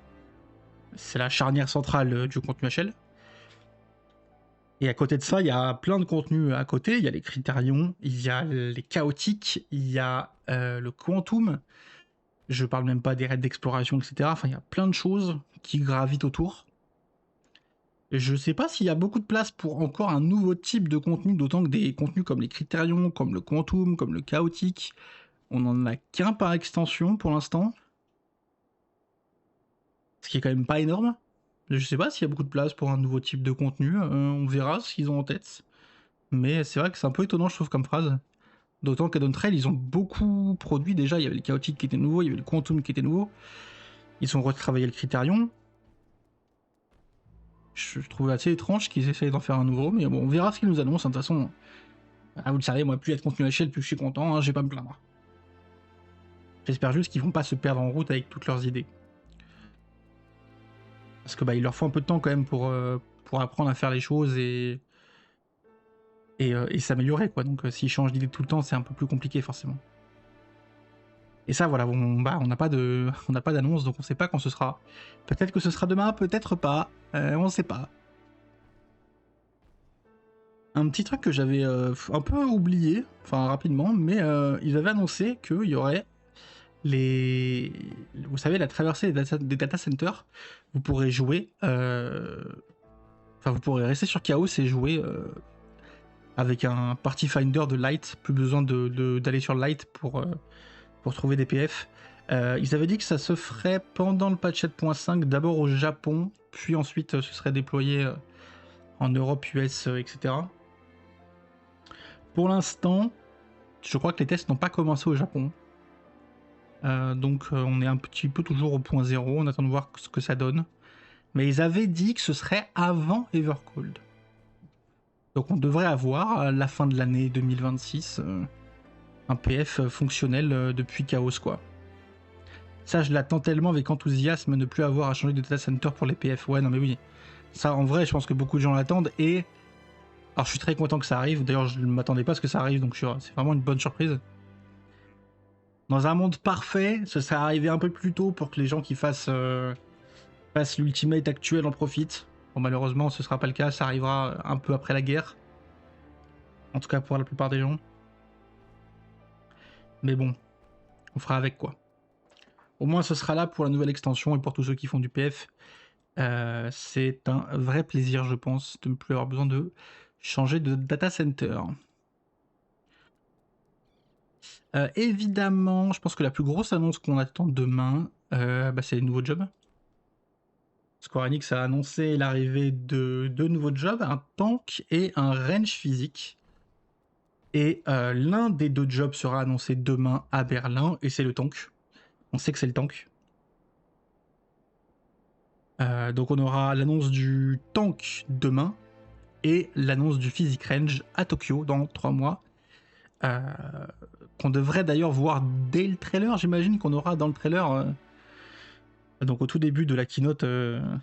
charnière centrale du contenu HL. Et à côté de ça, il y a plein de contenus à côté. Il y a les critérions, il y a les chaotiques, il y a le quantum. Je parle même pas des raids d'exploration, etc. Enfin, il y a plein de choses qui gravitent autour. Je sais pas s'il y a beaucoup de place pour encore un nouveau type de contenu, d'autant que des contenus comme les critérions, comme le quantum, comme le chaotique, on en a qu'un par extension pour l'instant. Ce qui est quand même pas énorme. Je sais pas s'il y a beaucoup de place pour un nouveau type de contenu. On verra ce qu'ils ont en tête. Mais c'est vrai que c'est un peu étonnant, je trouve, comme phrase. D'autant qu'à Dawntrail, ils ont beaucoup produit déjà. Il y avait le chaotique qui était nouveau, il y avait le quantum qui était nouveau. Ils ont retravaillé le critérion. Je trouve assez étrange qu'ils essayent d'en faire un nouveau, mais bon, on verra ce qu'ils nous annoncent. De toute façon, vous le savez, moi, plus il y a de contenu à l'échelle, plus je suis content, hein, je vais pas me plaindre. J'espère juste qu'ils vont pas se perdre en route avec toutes leurs idées. Parce que bah, il leur faut un peu de temps quand même pour apprendre à faire les choses et s'améliorer, quoi. Donc s'ils changent d'idée tout le temps, c'est un peu plus compliqué forcément. Et ça, voilà, on n'a pas d'annonce, donc on sait pas quand ce sera. Peut-être que ce sera demain, peut-être pas, on sait pas. Un petit truc que j'avais un peu oublié, enfin rapidement, mais ils avaient annoncé qu'il y aurait vous savez, la traversée des data centers. Vous pourrez jouer, vous pourrez rester sur Chaos et jouer avec un Party Finder de Light. Plus besoin d'aller sur Light pour trouver des PF. Ils avaient dit que ça se ferait pendant le patch 7.5, d'abord au Japon, puis ensuite ce serait déployé en Europe, US, etc. Pour l'instant, je crois que les tests n'ont pas commencé au Japon. Donc on est un petit peu toujours au point 0, on attend de voir ce que ça donne. Mais ils avaient dit que ce serait avant Evercold. Donc on devrait avoir à la fin de l'année 2026 un PF fonctionnel depuis Chaos, quoi. Ça, je l'attends tellement avec enthousiasme, ne plus avoir à changer de data center pour les PF. Ouais, non mais oui. Ça, en vrai, je pense que beaucoup de gens l'attendent. Et Alors je suis très content que ça arrive, d'ailleurs je ne m'attendais pas à ce que ça arrive, donc c'est vraiment une bonne surprise. Dans un monde parfait, ce serait arrivé un peu plus tôt pour que les gens qui fassent l'ultimate actuel en profitent. Bon, malheureusement ce sera pas le cas, ça arrivera un peu après la guerre. En tout cas pour la plupart des gens. Mais bon, on fera avec quoi. Au moins ce sera là pour la nouvelle extension et pour tous ceux qui font du PF. C'est un vrai plaisir, je pense, de ne plus avoir besoin de changer de data center. Évidemment, je pense que la plus grosse annonce qu'on attend demain, c'est les nouveaux jobs. Square Enix a annoncé l'arrivée de deux nouveaux jobs, un tank et un range physique. Et l'un des deux jobs sera annoncé demain à Berlin, et c'est le tank. On sait que c'est le tank. Donc on aura l'annonce du tank demain, et l'annonce du physique range à Tokyo dans 3 mois. Qu'on devrait d'ailleurs voir dès le trailer, j'imagine qu'on aura dans le trailer, donc au tout début de la keynote, un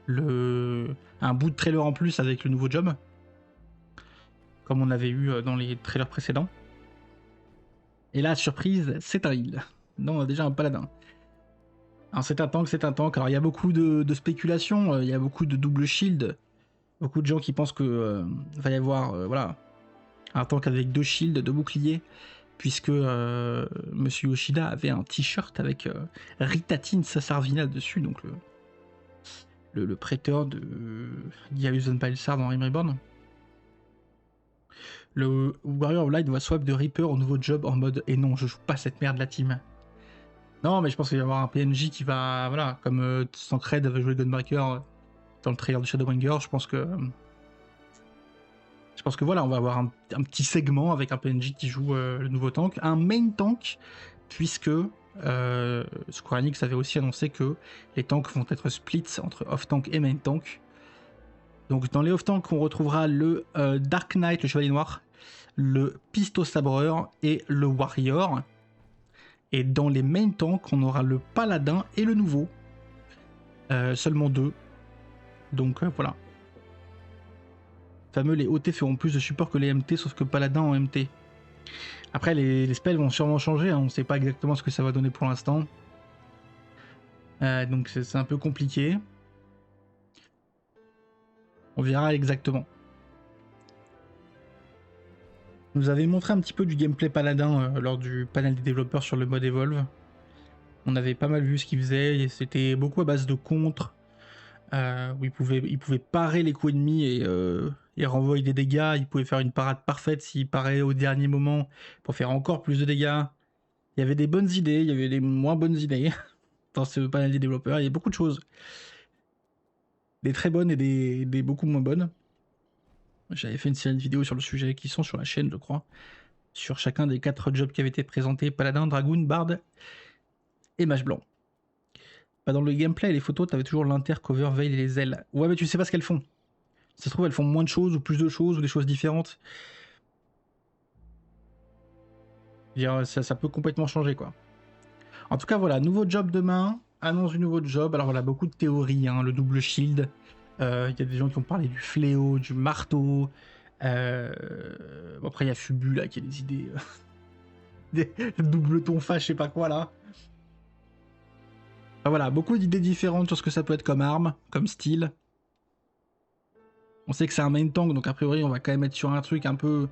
bout de trailer en plus avec le nouveau job, comme on avait eu dans les trailers précédents. Et là, surprise, c'est un heal. Non, on a déjà un paladin. Alors c'est un tank. Alors il y a beaucoup de spéculations, il y a beaucoup de double shield, beaucoup de gens qui pensent que va y avoir voilà, un tank avec 2 shields, 2 boucliers, puisque Monsieur Yoshida avait un t-shirt avec Ritatin Sassarvina dessus, donc le prêteur de Gyuzen Palsar dans Rim Reborn. Le Warrior of Light va swap de Reaper au nouveau job en mode et non, je joue pas cette merde la team. Non, mais je pense qu'il va y avoir un PNJ qui va, voilà, comme Sancred avait joué Gunbreaker dans le trailer de Shadowbringer, je pense que voilà, on va avoir un petit segment avec un PNJ qui joue le nouveau tank, un main tank, puisque Square Enix avait aussi annoncé que les tanks vont être splits entre off-tank et main tank. Donc dans les off-tank, on retrouvera le Dark Knight, le Chevalier Noir, le Pisto Sabreur et le Warrior. Et dans les main tanks, on aura le Paladin et le nouveau. Seulement 2. Donc voilà. Fameux, les OT feront plus de support que les MT, sauf que Paladin en MT. Après, les spells vont sûrement changer, hein, on ne sait pas exactement ce que ça va donner pour l'instant. Donc c'est un peu compliqué. On verra exactement. On nous avait montré un petit peu du gameplay Paladin lors du panel des développeurs sur le mode Evolve. On avait pas mal vu ce qu'il faisait, et c'était beaucoup à base de contre, où il pouvait parer les coups ennemis et renvoyer des dégâts. Il pouvait faire une parade parfaite s'il parait au dernier moment pour faire encore plus de dégâts. Il y avait des bonnes idées, il y avait des moins bonnes idées dans ce panel des développeurs. Il y a beaucoup de choses. Des très bonnes et des beaucoup moins bonnes. J'avais fait une série de vidéos sur le sujet qui sont sur la chaîne, je crois. Sur chacun des 4 jobs qui avaient été présentés. Paladin, Dragoon, Bard et Mage Blanc. Dans le gameplay et les photos, t'avais toujours l'inter, cover, veil et les ailes. Ouais, mais tu sais pas ce qu'elles font. Ça se trouve, elles font moins de choses ou plus de choses ou des choses différentes. Ça peut complètement changer, quoi. En tout cas, voilà, nouveau job demain. Annonce du nouveau job. Alors voilà, beaucoup de théories, hein, le double shield. Il y a des gens qui ont parlé du fléau, du marteau. Bon, après, il y a Fubu, là, qui a des idées. Des double tonfa, je sais pas quoi, là. Enfin, voilà, beaucoup d'idées différentes sur ce que ça peut être comme arme, comme style. On sait que c'est un main tank, donc a priori, on va quand même être sur un truc un peu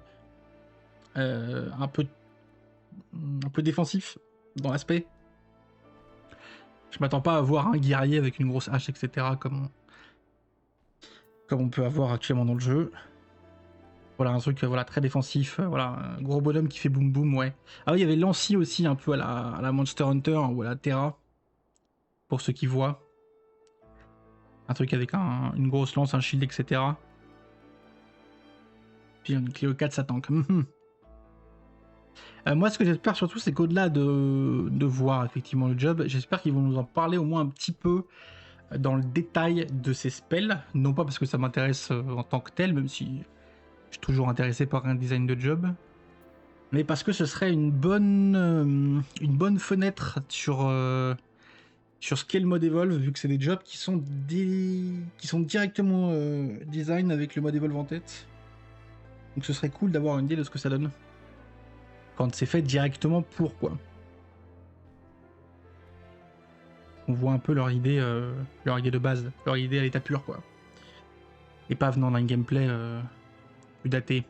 défensif dans l'aspect. Je m'attends pas à voir un guerrier avec une grosse hache, etc. comme on peut avoir actuellement dans le jeu. Voilà, un truc voilà, très défensif. Voilà, un gros bonhomme qui fait boum boum, ouais. Ah oui, il y avait Lancy aussi, un peu à la Monster Hunter ou à la Terra. Pour ceux qui voient. Un truc avec une grosse lance, un shield, etc. Puis une Clio 4, ça tank. Moi, ce que j'espère surtout, c'est qu'au-delà de voir effectivement le job, j'espère qu'ils vont nous en parler au moins un petit peu dans le détail de ces spells. Non pas parce que ça m'intéresse en tant que tel, même si je suis toujours intéressé par un design de job, mais parce que ce serait une bonne fenêtre sur sur ce qu'est le mode Evolve, vu que c'est des jobs qui sont directement design avec le mode Evolve en tête. Donc ce serait cool d'avoir une idée de ce que ça donne. Quand c'est fait directement pour, quoi. On voit un peu leur idée de base, leur idée à l'état pur, quoi. Et pas venant d'un gameplay plus daté.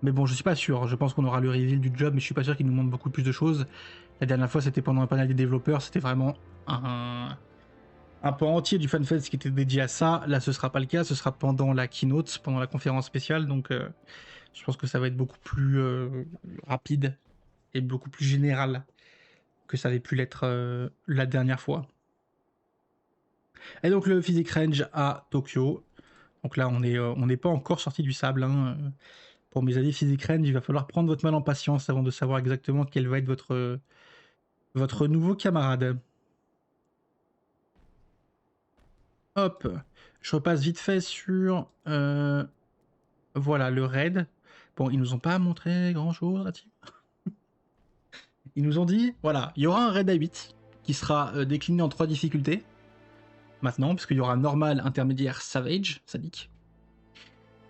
Mais bon, je suis pas sûr. Je pense qu'on aura le reveal du job, mais je suis pas sûr qu'il nous montre beaucoup plus de choses. La dernière fois, c'était pendant un panel des développeurs. C'était vraiment un pan entier du FanFest qui était dédié à ça. Là, ce sera pas le cas. Ce sera pendant la keynote, pendant la conférence spéciale. Donc, je pense que ça va être beaucoup plus rapide et beaucoup plus général que ça avait pu l'être la dernière fois. Et donc, le Physics Range à Tokyo. Donc là, on n'est pas encore sorti du sable. Hein. Pour mes amis Physics Range, il va falloir prendre votre mal en patience avant de savoir exactement quel va être votre nouveau camarade. Hop, je repasse vite fait sur voilà le raid. Bon, ils nous ont pas montré grand chose là-dessus. Ils nous ont dit, voilà, il y aura un raid à 8 qui sera décliné en 3 difficultés. Maintenant, puisqu'il y aura normal, intermédiaire, savage, sadique.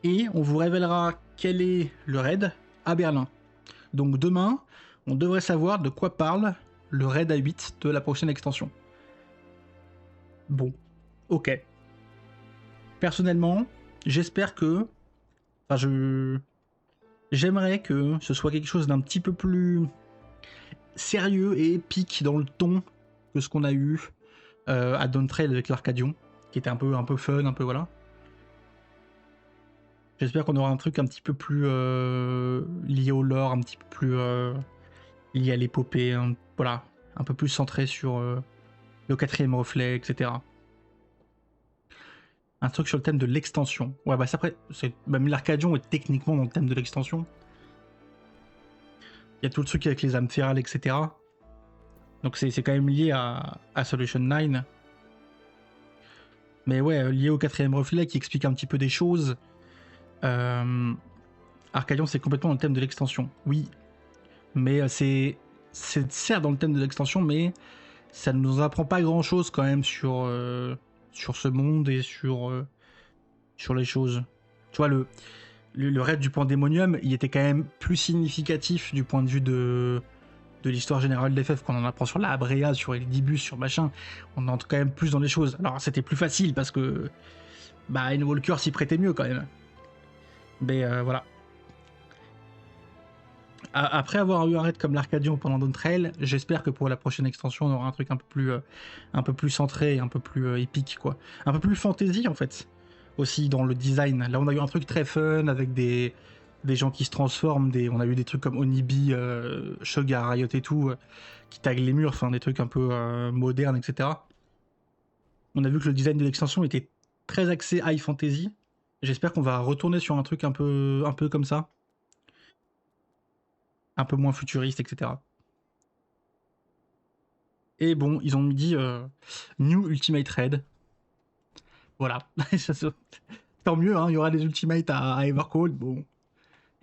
Et on vous révélera quel est le raid à Berlin. Donc demain, on devrait savoir de quoi parle le raid à 8 de la prochaine extension. Bon, ok. Personnellement, j'espère que... Enfin, j'aimerais que ce soit quelque chose d'un petit peu plus sérieux et épique dans le ton que ce qu'on a eu à Dawntrail avec l'Arcadion, qui était un peu fun, un peu voilà. J'espère qu'on aura un truc un petit peu plus lié au lore, un petit peu plus lié à l'épopée, hein, voilà, un peu plus centré sur le 4e reflet, etc. Un truc sur le thème de l'extension. Ouais, bah après, même l'Arcadion est techniquement dans le thème de l'extension. Il y a tout le truc avec les âmes férales, etc. Donc c'est quand même lié à Solution 9. Mais ouais, lié au 4e reflet qui explique un petit peu des choses. Arcadion, c'est complètement dans le thème de l'extension. Oui, mais c'est certes dans le thème de l'extension, mais ça ne nous apprend pas grand-chose quand même sur ce monde et sur les choses. Tu vois, le raid du Pandémonium, il était quand même plus significatif du point de vue de l'histoire générale d'FF, qu'on en apprend sur la Abrea, sur Eldibus, sur machin. On entre quand même plus dans les choses. Alors, c'était plus facile parce que bah, Endwalker s'y prêtait mieux quand même. Mais voilà. Après avoir eu un raid comme l'Arcadion pendant Dawntrail, j'espère que pour la prochaine extension, on aura un truc un peu plus centré, un peu plus épique, quoi. Un peu plus fantasy, en fait, aussi dans le design. Là, on a eu un truc très fun avec des gens qui se transforment. On a eu des trucs comme Onibi, Sugar, Riot et tout, qui taguent les murs, enfin des trucs un peu modernes, etc. On a vu que le design de l'extension était très axé high fantasy. J'espère qu'on va retourner sur un truc un peu comme ça. Un peu moins futuriste, etc. Et bon, ils ont dit New Ultimate Raid. Voilà. Tant mieux, hein, il y aura des Ultimates à Evercold. Bon,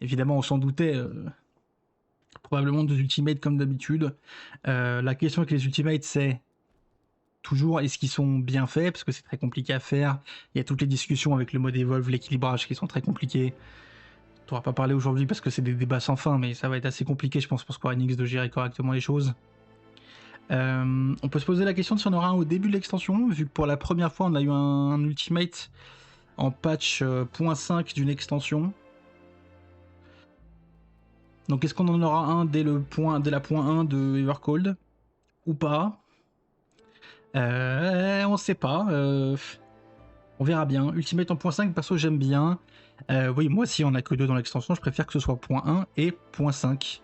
évidemment, on s'en doutait. Probablement des Ultimates comme d'habitude. La question avec les Ultimates, c'est toujours est-ce qu'ils sont bien faits, parce que c'est très compliqué à faire. Il y a toutes les discussions avec le mode Evolve, l'équilibrage qui sont très compliqués. On ne va pas parler aujourd'hui parce que c'est des débats sans fin, mais ça va être assez compliqué, je pense, pour Square Enix de gérer correctement les choses. On peut se poser la question de si on aura un au début de l'extension, vu que pour la première fois on a eu un ultimate en patch .5 d'une extension. Donc est-ce qu'on en aura un dès la point 1 de Evercold ou pas? On sait pas. On verra bien. Ultimate en .5, perso j'aime bien. Oui, moi si on a que 2 dans l'extension, je préfère que ce soit .1 et .5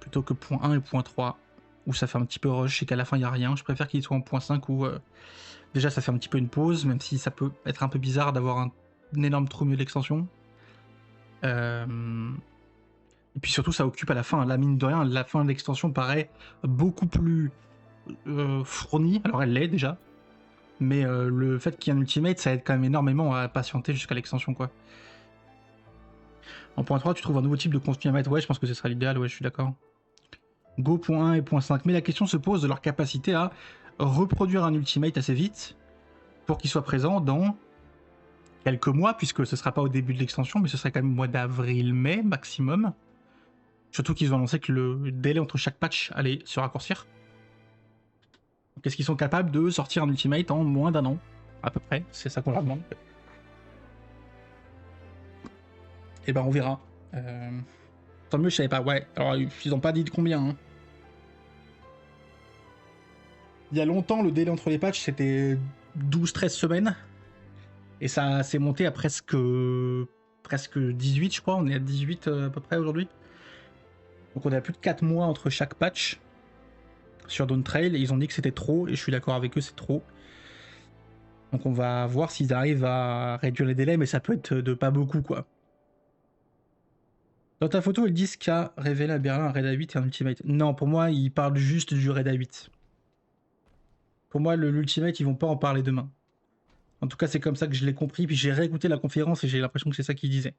plutôt que .1 et .3. Où ça fait un petit peu rush et qu'à la fin il n'y a rien. Je préfère qu'il soit en .5 où déjà ça fait un petit peu une pause, même si ça peut être un peu bizarre d'avoir un énorme trou au milieu de l'extension. Et puis surtout ça occupe à la fin, la mine de rien, la fin de l'extension paraît beaucoup plus fournie. Alors elle l'est déjà, mais le fait qu'il y ait un ultimate, ça aide quand même énormément à patienter jusqu'à l'extension, quoi. En .3, tu trouves un nouveau type de construit à mettre. Ouais, je pense que ce serait l'idéal, ouais, je suis d'accord. Go point 1 et point 5. Mais la question se pose de leur capacité à reproduire un ultimate assez vite pour qu'il soit présent dans quelques mois, puisque ce sera pas au début de l'extension, mais ce serait quand même au mois d'avril-mai maximum. Surtout qu'ils ont annoncé que le délai entre chaque patch allait se raccourcir. Donc est-ce qu'ils sont capables de sortir un ultimate en moins d'un an, à peu près? C'est ça qu'on leur demande. Et ben on verra. Tant mieux, je savais pas. Ouais, alors ils ont pas dit de combien. Hein. Il y a longtemps, le délai entre les patchs, c'était 12-13 semaines. Et ça s'est monté à presque 18, je crois. On est à 18 à peu près aujourd'hui. Donc on est à plus de 4 mois entre chaque patch sur Dawn Trail. Et ils ont dit que c'était trop. Et je suis d'accord avec eux, c'est trop. Donc on va voir s'ils arrivent à réduire les délais. Mais ça peut être de pas beaucoup, quoi. Dans ta photo, ils disent qu'a révélé à Berlin un Raid A8 et un Ultimate. Non, pour moi, ils parlent juste du Raid A8. Pour moi, l'Ultimate, ils vont pas en parler demain. En tout cas, c'est comme ça que je l'ai compris. Puis j'ai réécouté la conférence et j'ai l'impression que c'est ça qu'ils disaient.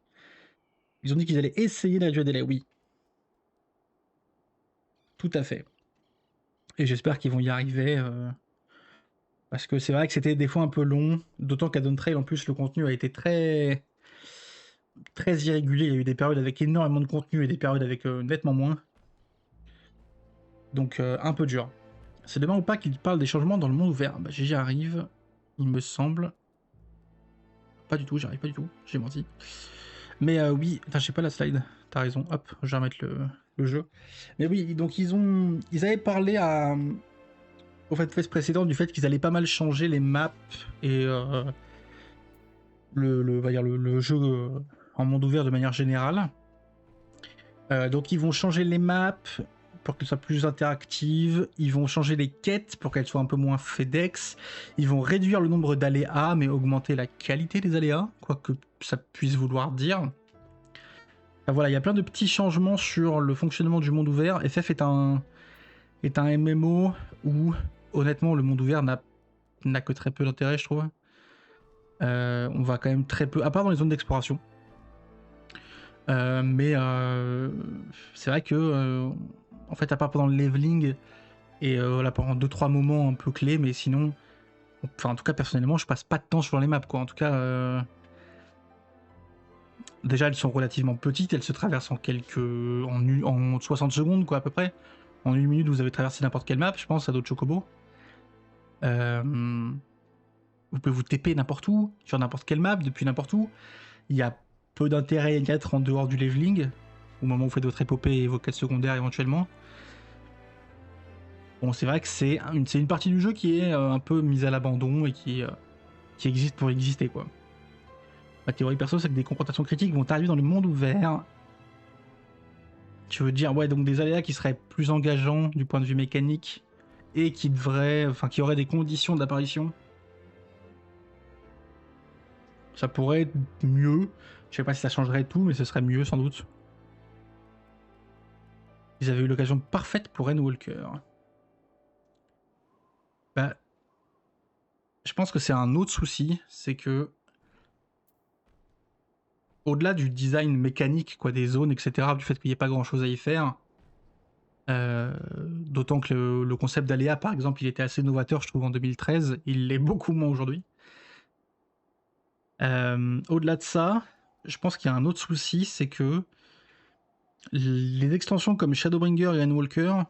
Ils ont dit qu'ils allaient essayer de réduire les délais, oui. Tout à fait. Et j'espère qu'ils vont y arriver. Parce que c'est vrai que c'était des fois un peu long. D'autant qu'à Dawn Trail, en plus, le contenu a été très irrégulier. Il y a eu des périodes avec énormément de contenu et des périodes avec nettement moins. Donc un peu dur. C'est demain ou pas qu'ils parlent des changements dans le monde ouvert. Bah, j'y arrive, il me semble. Pas du tout, j'y arrive pas du tout. J'ai menti. Mais oui, attends, j'ai pas la slide. T'as raison. Hop, je vais remettre le jeu. Mais oui, donc ils avaient parlé au fait précédent du fait qu'ils allaient pas mal changer les maps et le jeu en monde ouvert de manière générale. Donc ils vont changer les maps pour qu'elles soient plus interactives, ils vont changer les quêtes pour qu'elles soient un peu moins FedEx, ils vont réduire le nombre d'aléas mais augmenter la qualité des aléas, quoi que ça puisse vouloir dire. Enfin, voilà, il y a plein de petits changements sur le fonctionnement du monde ouvert. FF est un MMO où honnêtement le monde ouvert n'a que très peu d'intérêt, je trouve. On va quand même très peu, à part dans les zones d'exploration. Mais c'est vrai que en fait, à part pendant le leveling et voilà, pendant 2-3 moments un peu clés, mais sinon, enfin, en tout cas, personnellement, je passe pas de temps sur les maps, quoi. En tout cas, déjà, elles sont relativement petites, elles se traversent en 60 secondes, quoi, à peu près. En 1 minute, vous avez traversé n'importe quelle map, je pense, à d'autres chocobos. Vous pouvez vous TP n'importe où, sur n'importe quelle map, depuis n'importe où. Il y a peu d'intérêt à être en dehors du leveling, au moment où vous faites votre épopée et vos quêtes secondaires éventuellement. Bon, c'est vrai que c'est une partie du jeu qui est un peu mise à l'abandon et qui existe pour exister, quoi. Ma théorie perso, c'est que des confrontations critiques vont arriver dans le monde ouvert. Tu veux dire, ouais, donc des aléas qui seraient plus engageants du point de vue mécanique et qui auraient des conditions d'apparition. Ça pourrait être mieux. Je sais pas si ça changerait tout, mais ce serait mieux sans doute. Ils avaient eu l'occasion parfaite pour Endwalker. Bah, je pense que c'est un autre souci, c'est que au-delà du design mécanique, quoi, des zones, etc., du fait qu'il n'y ait pas grand-chose à y faire, d'autant que le concept d'aléa, par exemple, il était assez novateur, je trouve, en 2013, il l'est beaucoup moins aujourd'hui. Au-delà de ça, je pense qu'il y a un autre souci, c'est que les extensions comme Shadowbringer et Endwalker,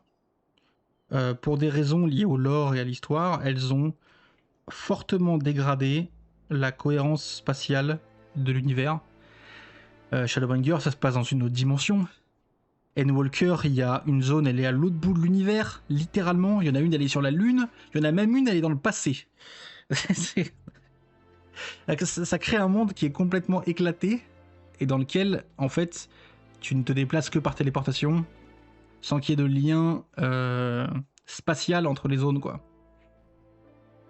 pour des raisons liées au lore et à l'histoire, elles ont fortement dégradé la cohérence spatiale de l'univers. Shadowbringer, ça se passe dans une autre dimension. Endwalker, il y a une zone, elle est à l'autre bout de l'univers, littéralement. Il y en a une, elle est sur la Lune. Il y en a même une, elle est dans le passé. Ça crée un monde qui est complètement éclaté et dans lequel, en fait, tu ne te déplaces que par téléportation, sans qu'il y ait de lien spatial entre les zones, quoi.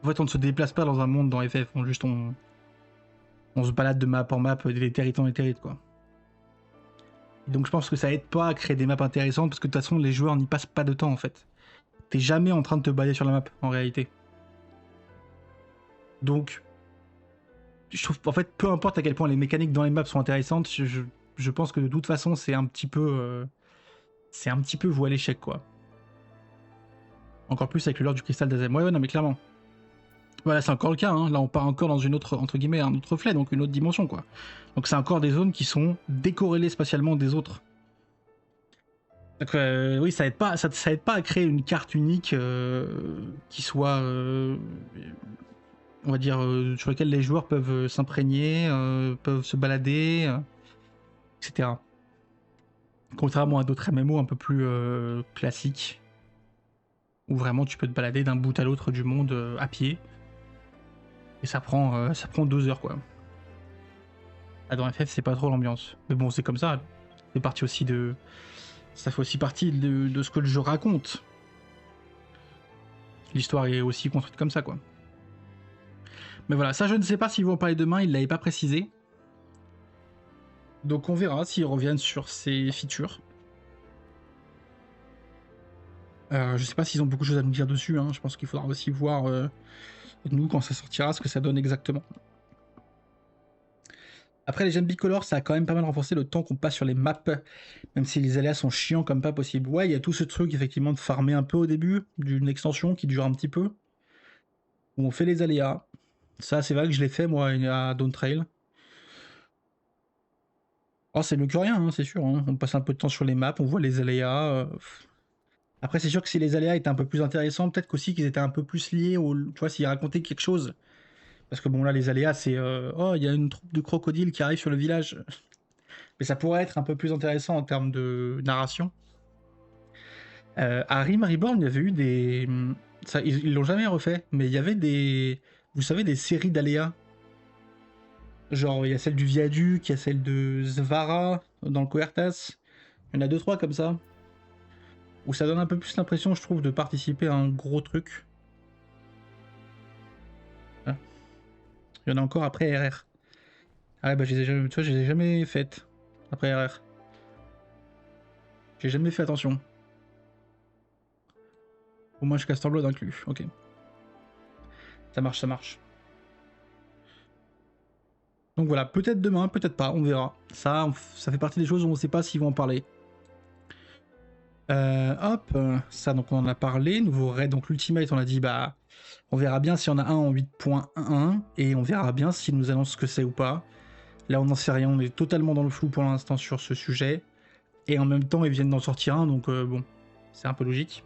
En fait, on ne se déplace pas dans un monde dans FF, on se balade de map en map, des territoires en territoires, quoi. Et donc je pense que ça aide pas à créer des maps intéressantes, parce que de toute façon, les joueurs n'y passent pas de temps, en fait. T'es jamais en train de te balader sur la map, en réalité. Donc, je trouve, en fait, peu importe à quel point les mécaniques dans les maps sont intéressantes, je pense que de toute façon, c'est un petit peu voué à l'échec, quoi. Encore plus avec le lore du cristal d'Azem. Ouais, non, mais clairement. Voilà, c'est encore le cas, hein. Là on part encore dans une autre, entre guillemets, un autre reflet, donc une autre dimension, quoi. Donc c'est encore des zones qui sont décorrélées spatialement des autres. Donc oui, ça aide pas, ça aide pas à créer une carte unique qui soit, on va dire, sur laquelle les joueurs peuvent s'imprégner, peuvent se balader, etc. Contrairement à d'autres MMO un peu plus classiques, où vraiment tu peux te balader d'un bout à l'autre du monde à pied. Et ça prend 2 heures, quoi. Ah, dans FF, c'est pas trop l'ambiance. Mais bon, c'est comme ça. C'est parti aussi de... Ça fait aussi partie de ce que le jeu raconte. L'histoire est aussi construite comme ça, quoi. Mais voilà, ça je ne sais pas s'ils vont en parler demain, ils l'avaient pas précisé. Donc on verra s'ils reviennent sur ces features. Je sais pas s'ils ont beaucoup de choses à nous dire dessus, hein. Je pense qu'il faudra aussi voir, nous, quand ça sortira, ce que ça donne exactement. Après, les gemmes bicolores, ça a quand même pas mal renforcé le temps qu'on passe sur les maps, même si les aléas sont chiants comme pas possible. Ouais, il y a tout ce truc, effectivement, de farmer un peu au début, d'une extension qui dure un petit peu, où on fait les aléas. Ça, c'est vrai que je l'ai fait, moi, à Dawn Trail. Oh, c'est mieux que rien, hein, c'est sûr, hein. On passe un peu de temps sur les maps, on voit les aléas. Après, c'est sûr que si les aléas étaient un peu plus intéressants, peut-être qu'aussi qu'ils étaient un peu plus liés, tu vois, s'ils racontaient quelque chose. Parce que bon, là, les aléas, c'est oh, il y a une troupe de crocodiles qui arrive sur le village. Mais ça pourrait être un peu plus intéressant en termes de narration. À Rim Reborn, il y avait eu des. Ça, ils l'ont jamais refait, mais il y avait des. Vous savez, des séries d'aléas. Genre, il y a celle du Viaduc, il y a celle de Zvara dans le Coertas. Il y en a 2-3 comme ça. Où ça donne un peu plus l'impression, je trouve, de participer à un gros truc. Ah. Il y en a encore après RR. Ah ouais, bah, tu vois, je les ai jamais faites après RR. J'ai jamais fait attention. Au moins, je Casterblood inclus. Ok. Ça marche, ça marche. Donc voilà, peut-être demain, peut-être pas, on verra. Ça fait partie des choses où on ne sait pas s'ils vont en parler. Hop, ça donc on en a parlé. Nouveau raid, donc l'Ultimate, on a dit bah on verra bien s'il y en a un en 8.1 et on verra bien s'ils nous annoncent ce que c'est ou pas. Là on n'en sait rien, on est totalement dans le flou pour l'instant sur ce sujet. Et en même temps ils viennent d'en sortir un, donc bon, c'est un peu logique.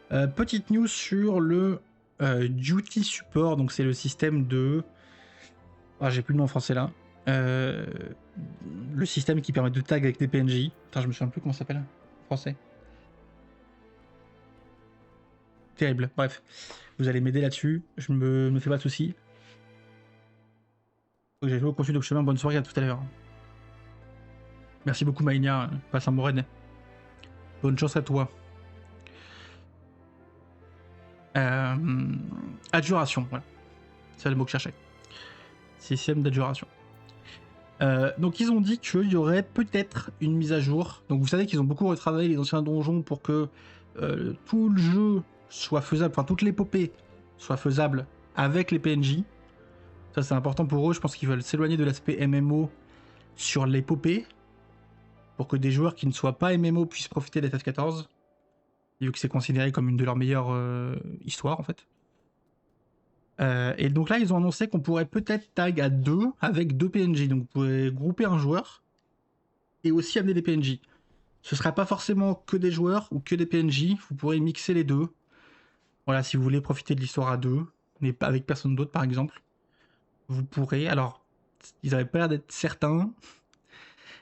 Petite news sur le Duty Support, donc c'est le système de... Ah, j'ai plus le nom en français là. Le système qui permet de tag avec des PNJ. Putain, je me souviens plus comment ça s'appelle en français. Terrible, bref. Vous allez m'aider là-dessus, je me fais pas de soucis. J'ai joué au consul de chemin, bonne soirée, à tout à l'heure. Merci beaucoup Maïnia, passe un bon raid. Bonne chance à toi. Adjuration, voilà. C'est le mot que je cherchais. Système d'adjuration. Donc ils ont dit qu'il y aurait peut-être une mise à jour. Donc vous savez qu'ils ont beaucoup retravaillé les anciens donjons pour que tout le jeu soit faisable, enfin toute l'épopée soit faisable avec les PNJ. Ça c'est important pour eux, je pense qu'ils veulent s'éloigner de l'aspect MMO sur l'épopée pour que des joueurs qui ne soient pas MMO puissent profiter d'FF14, vu que c'est considéré comme une de leurs meilleures histoires en fait. Et donc là, ils ont annoncé qu'on pourrait peut-être tag à 2 avec 2 PNJ. Donc vous pouvez grouper un joueur et aussi amener des PNJ. Ce ne sera pas forcément que des joueurs ou que des PNJ. Vous pourrez mixer les deux. Voilà, si vous voulez profiter de l'histoire à 2, mais pas avec personne d'autre par exemple, vous pourrez. Alors, ils n'avaient pas l'air d'être certains.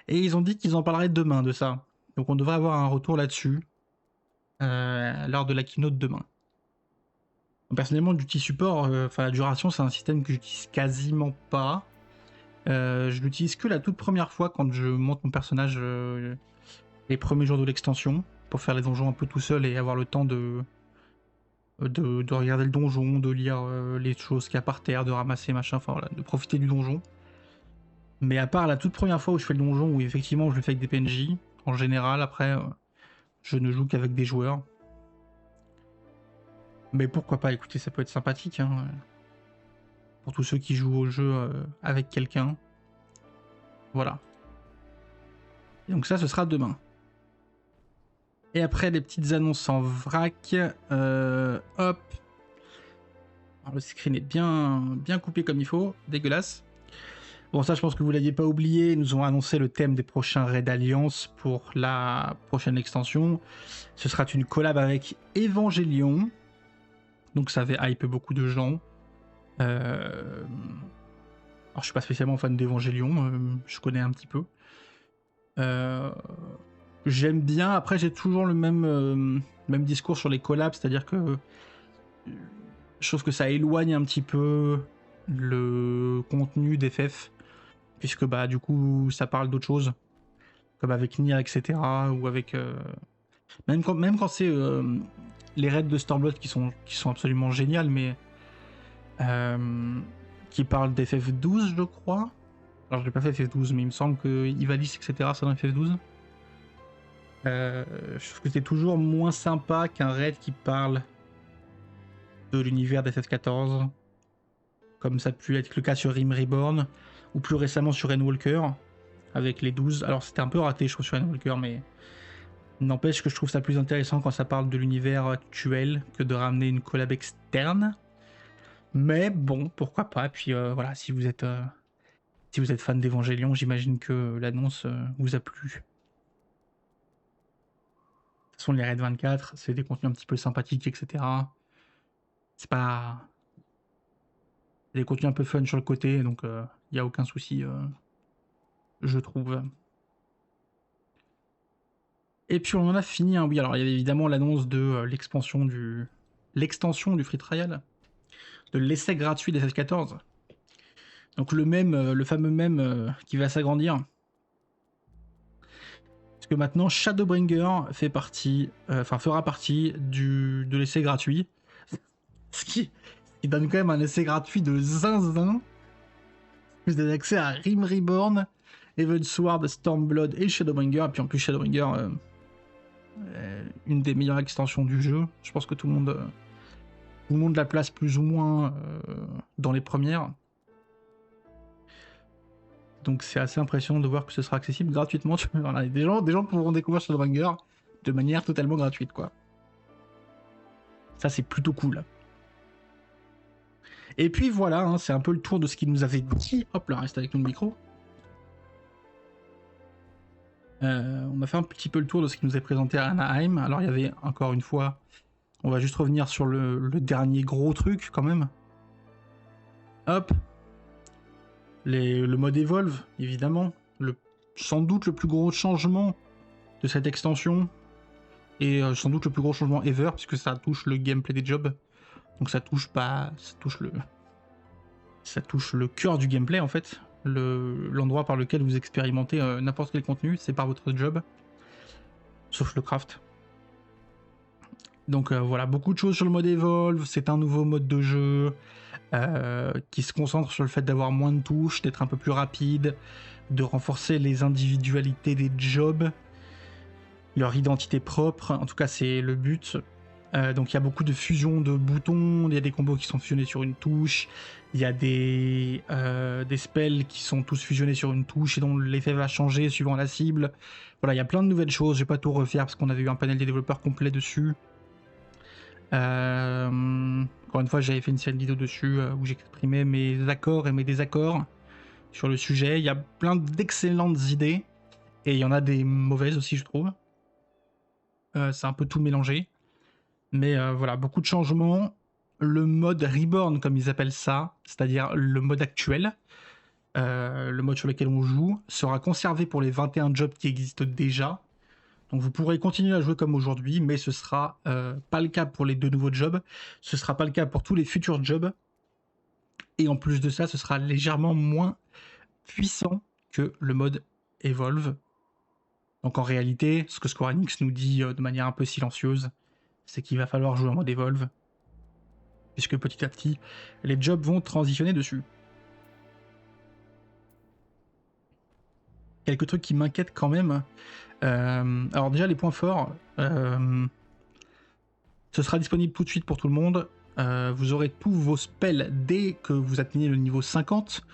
Et ils ont dit qu'ils en parleraient demain de ça. Donc on devrait avoir un retour là-dessus lors de la keynote demain. Personnellement, Duty Support, la duration, c'est un système que j'utilise quasiment pas. Je l'utilise que la toute première fois quand je monte mon personnage les premiers jours de l'extension pour faire les donjons un peu tout seul et avoir le temps de regarder le donjon, de lire les choses qu'il y a par terre, de ramasser machin, enfin voilà, de profiter du donjon. Mais à part la toute première fois où je fais le donjon, où effectivement je le fais avec des PNJ, en général après je ne joue qu'avec des joueurs. Mais pourquoi pas, écoutez, ça peut être sympathique, hein, pour tous ceux qui jouent au jeu avec quelqu'un. Voilà. Et donc ça, ce sera demain. Et après, les petites annonces en vrac. Hop. Alors, le screen est bien coupé comme il faut. Dégueulasse. Bon, ça, je pense que vous l'aviez pas oublié. Ils nous ont annoncé le thème des prochains Raid Alliance pour la prochaine extension. Ce sera une collab avec Evangelion. Donc, ça avait hype beaucoup de gens. Alors, je suis pas spécialement fan d'Evangelion. Je connais un petit peu. J'aime bien. Après, j'ai toujours le même discours sur les collabs. C'est-à-dire que je trouve que ça éloigne un petit peu le contenu d'FF. Puisque bah du coup ça parle d'autre chose, comme avec Nia, etc. Ou avec même quand c'est les raids de Stormblood qui sont absolument géniales, mais qui parlent d'FF12, je crois. Alors j'ai pas fait FF12, mais il me semble que Ivalice, etc. c'est dans FF12. Je trouve que c'est toujours moins sympa qu'un raid qui parle de l'univers d'FF14, comme ça a pu être le cas sur Rim Reborn, ou plus récemment sur Endwalker, avec les 12. Alors c'était un peu raté, je trouve, sur Endwalker, mais n'empêche que je trouve ça plus intéressant quand ça parle de l'univers actuel que de ramener une collab externe. Mais bon, pourquoi pas. Puis voilà, si vous êtes fan d'Evangelion, j'imagine que l'annonce vous a plu. De toute façon, les Raid 24, c'est des contenus un petit peu sympathiques, etc. C'est pas... des contenus un peu fun sur le côté, donc il n'y a aucun souci, je trouve. Et puis on en a fini, hein. Oui, alors il y avait évidemment l'annonce de l'extension du free trial, de l'essai gratuit des FF14. Donc le fameux mème qui va s'agrandir. Parce que maintenant Shadowbringer fera partie de l'essai gratuit. Ce qui donne quand même un essai gratuit de zinzin. Vous avez accès à Rim Reborn, Heavensward, Stormblood et Shadowbringer. Et puis en plus Shadowbringer, une des meilleures extensions du jeu. Je pense que tout le monde la place plus ou moins dans les premières. Donc c'est assez impressionnant de voir que ce sera accessible gratuitement. Voilà, des gens pourront découvrir Shadowbringer de manière totalement gratuite, quoi. Ça, c'est plutôt cool. Et puis voilà, hein, c'est un peu le tour de ce qu'il nous avait dit. Hop là, reste avec nous le micro. On a fait un petit peu le tour de ce qu'il nous a présenté à Anaheim. Alors il y avait, encore une fois, on va juste revenir sur le dernier gros truc quand même. Hop. Le mode Evolve, évidemment. Sans doute le plus gros changement de cette extension. Et sans doute le plus gros changement ever, puisque ça touche le gameplay des jobs. Donc ça touche le cœur du gameplay en fait. L'endroit par lequel vous expérimentez n'importe quel contenu, c'est par votre job. Sauf le craft. Donc voilà, beaucoup de choses sur le mode Evolve. C'est un nouveau mode de jeu qui se concentre sur le fait d'avoir moins de touches, d'être un peu plus rapide, de renforcer les individualités des jobs, leur identité propre. En tout cas, c'est le but. Donc il y a beaucoup de fusion de boutons, il y a des combos qui sont fusionnés sur une touche, il y a des spells qui sont tous fusionnés sur une touche et dont l'effet va changer suivant la cible. Voilà, il y a plein de nouvelles choses, je vais pas tout refaire parce qu'on avait eu un panel des développeurs complet dessus. Encore une fois, j'avais fait une série de vidéos dessus où j'exprimais mes accords et mes désaccords sur le sujet. Il y a plein d'excellentes idées et il y en a des mauvaises aussi, je trouve. C'est un peu tout mélangé. Mais voilà, beaucoup de changements. Le mode Reborn, comme ils appellent ça, c'est-à-dire le mode actuel, le mode sur lequel on joue, sera conservé pour les 21 jobs qui existent déjà. Donc vous pourrez continuer à jouer comme aujourd'hui, mais ce sera pas le cas pour les 2 nouveaux jobs. Ce sera pas le cas pour tous les futurs jobs. Et en plus de ça, ce sera légèrement moins puissant que le mode Evolve. Donc en réalité, ce que Square Enix nous dit de manière un peu silencieuse, c'est qu'il va falloir jouer en mode Evolve, puisque petit à petit, les jobs vont transitionner dessus. Quelques trucs qui m'inquiètent quand même. Alors déjà, les points forts, ce sera disponible tout de suite pour tout le monde. Vous aurez tous vos spells dès que vous atteignez le niveau 50.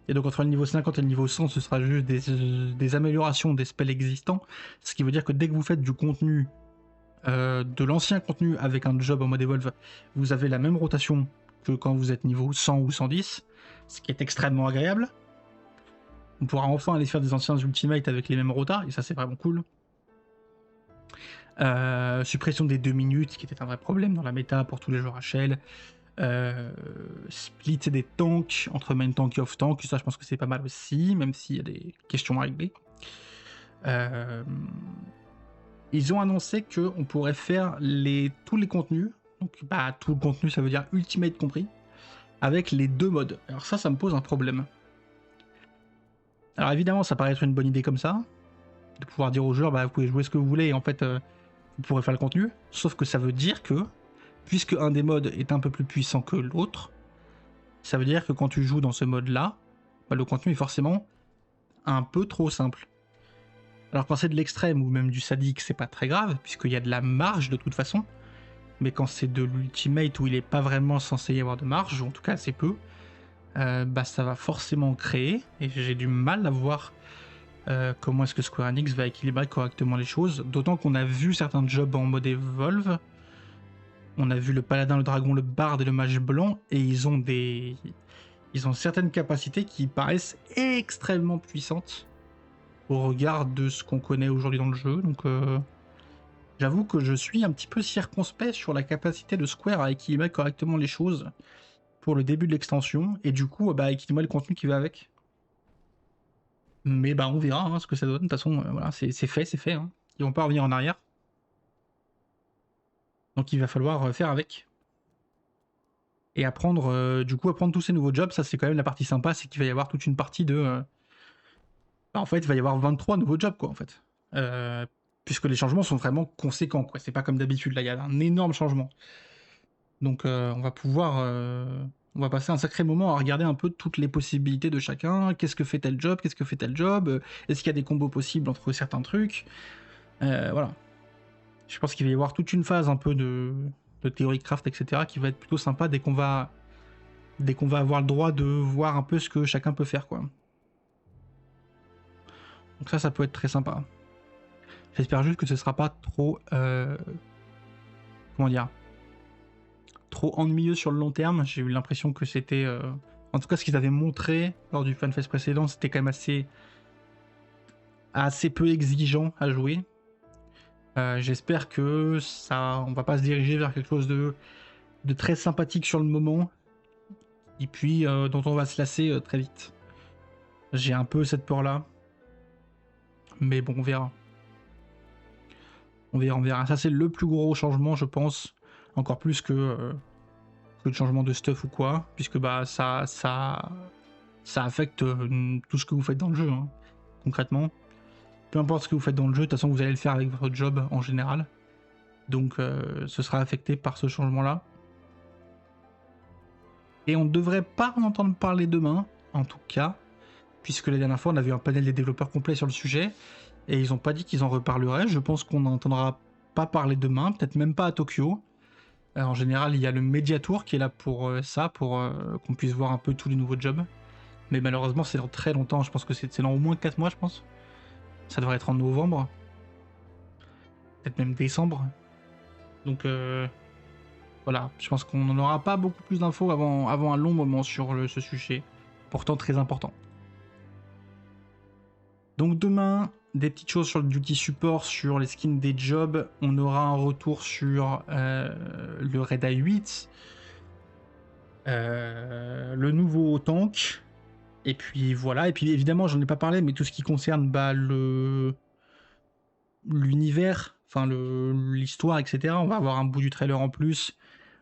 Et donc entre le niveau 50 et le niveau 100, ce sera juste des améliorations des spells existants. Ce qui veut dire que dès que vous faites du contenu de l'ancien contenu avec un job en mode Evolve, vous avez la même rotation que quand vous êtes niveau 100 ou 110, ce qui est extrêmement agréable. On pourra enfin aller faire des anciens ultimates avec les mêmes rotas, et ça c'est vraiment cool. Suppression des 2 minutes, qui était un vrai problème dans la méta pour tous les joueurs HL. Split des tanks entre main tank et off tank, ça je pense que c'est pas mal aussi, même s'il y a des questions à régler. Ils ont annoncé qu'on pourrait faire tous les contenus, donc bah, tout le contenu ça veut dire ultimate compris, avec les 2 modes. Alors ça me pose un problème. Alors évidemment ça paraît être une bonne idée comme ça, de pouvoir dire aux joueurs bah vous pouvez jouer ce que vous voulez et en fait vous pourrez faire le contenu, sauf que ça veut dire que, puisque un des modes est un peu plus puissant que l'autre, ça veut dire que quand tu joues dans ce mode-là, bah, le contenu est forcément un peu trop simple. Alors quand c'est de l'extrême ou même du sadique, c'est pas très grave, puisqu'il y a de la marge de toute façon, mais quand c'est de l'ultimate où il est pas vraiment censé y avoir de marge, ou en tout cas assez peu, bah ça va forcément créer, et j'ai du mal à voir comment est-ce que Square Enix va équilibrer correctement les choses, d'autant qu'on a vu certains jobs en mode Evolve. On a vu le paladin, le dragon, le barde et le mage blanc, et ils ont certaines capacités qui paraissent extrêmement puissantes au regard de ce qu'on connaît aujourd'hui dans le jeu. Donc j'avoue que je suis un petit peu circonspect sur la capacité de Square à équilibrer correctement les choses pour le début de l'extension, et du coup bah, équilibrer le contenu qui va avec. Mais bah on verra hein, ce que ça donne. De toute façon, voilà, c'est fait. Hein. Ils vont pas revenir en arrière. Donc il va falloir faire avec. Et apprendre, du coup, apprendre tous ces nouveaux jobs, ça c'est quand même la partie sympa, c'est qu'il va y avoir toute une partie de... Bah, en fait, il va y avoir 23 nouveaux jobs, quoi, en fait. Puisque les changements sont vraiment conséquents, quoi. C'est pas comme d'habitude, là, il y a un énorme changement. Donc on va pouvoir... on va passer un sacré moment à regarder un peu toutes les possibilités de chacun. Qu'est-ce que fait tel job? Qu'est-ce que fait tel job? Est-ce qu'il y a des combos possibles entre certains trucs? Voilà. Je pense qu'il va y avoir toute une phase un peu de théorie craft, etc., qui va être plutôt sympa dès qu'on va avoir le droit de voir un peu ce que chacun peut faire, quoi. Donc ça peut être très sympa. J'espère juste que ce sera pas trop... comment dire, trop ennuyeux sur le long terme. J'ai eu l'impression que c'était... en tout cas, ce qu'ils avaient montré lors du FanFest précédent, c'était quand même assez peu exigeant à jouer. J'espère que on va pas se diriger vers quelque chose de très sympathique sur le moment, et puis dont on va se lasser très vite. J'ai un peu cette peur-là. Mais bon, on verra. On verra. Ça, c'est le plus gros changement, je pense. Encore plus que le changement de stuff ou quoi. Puisque bah, ça affecte tout ce que vous faites dans le jeu, hein, concrètement. Peu importe ce que vous faites dans le jeu, de toute façon, vous allez le faire avec votre job en général. Donc, ce sera affecté par ce changement-là. Et on ne devrait pas en entendre parler demain, en tout cas. Puisque la dernière fois, on avait un panel des développeurs complet sur le sujet. Et ils n'ont pas dit qu'ils en reparleraient. Je pense qu'on n'entendra pas parler demain, peut-être même pas à Tokyo. En général, il y a le Media Tour qui est là pour ça, pour qu'on puisse voir un peu tous les nouveaux jobs. Mais malheureusement, c'est dans très longtemps. Je pense que c'est dans au moins 4 mois, je pense. Ça devrait être en novembre. Peut-être même décembre. Donc voilà, je pense qu'on n'en aura pas beaucoup plus d'infos avant un long moment sur ce sujet. Pourtant très important. Donc demain, des petites choses sur le duty support, sur les skins des jobs. On aura un retour sur le Red Eye 8, le nouveau tank, et puis voilà. Et puis évidemment, j'en ai pas parlé, mais tout ce qui concerne bah, l'univers, enfin l'histoire, etc. On va avoir un bout du trailer en plus.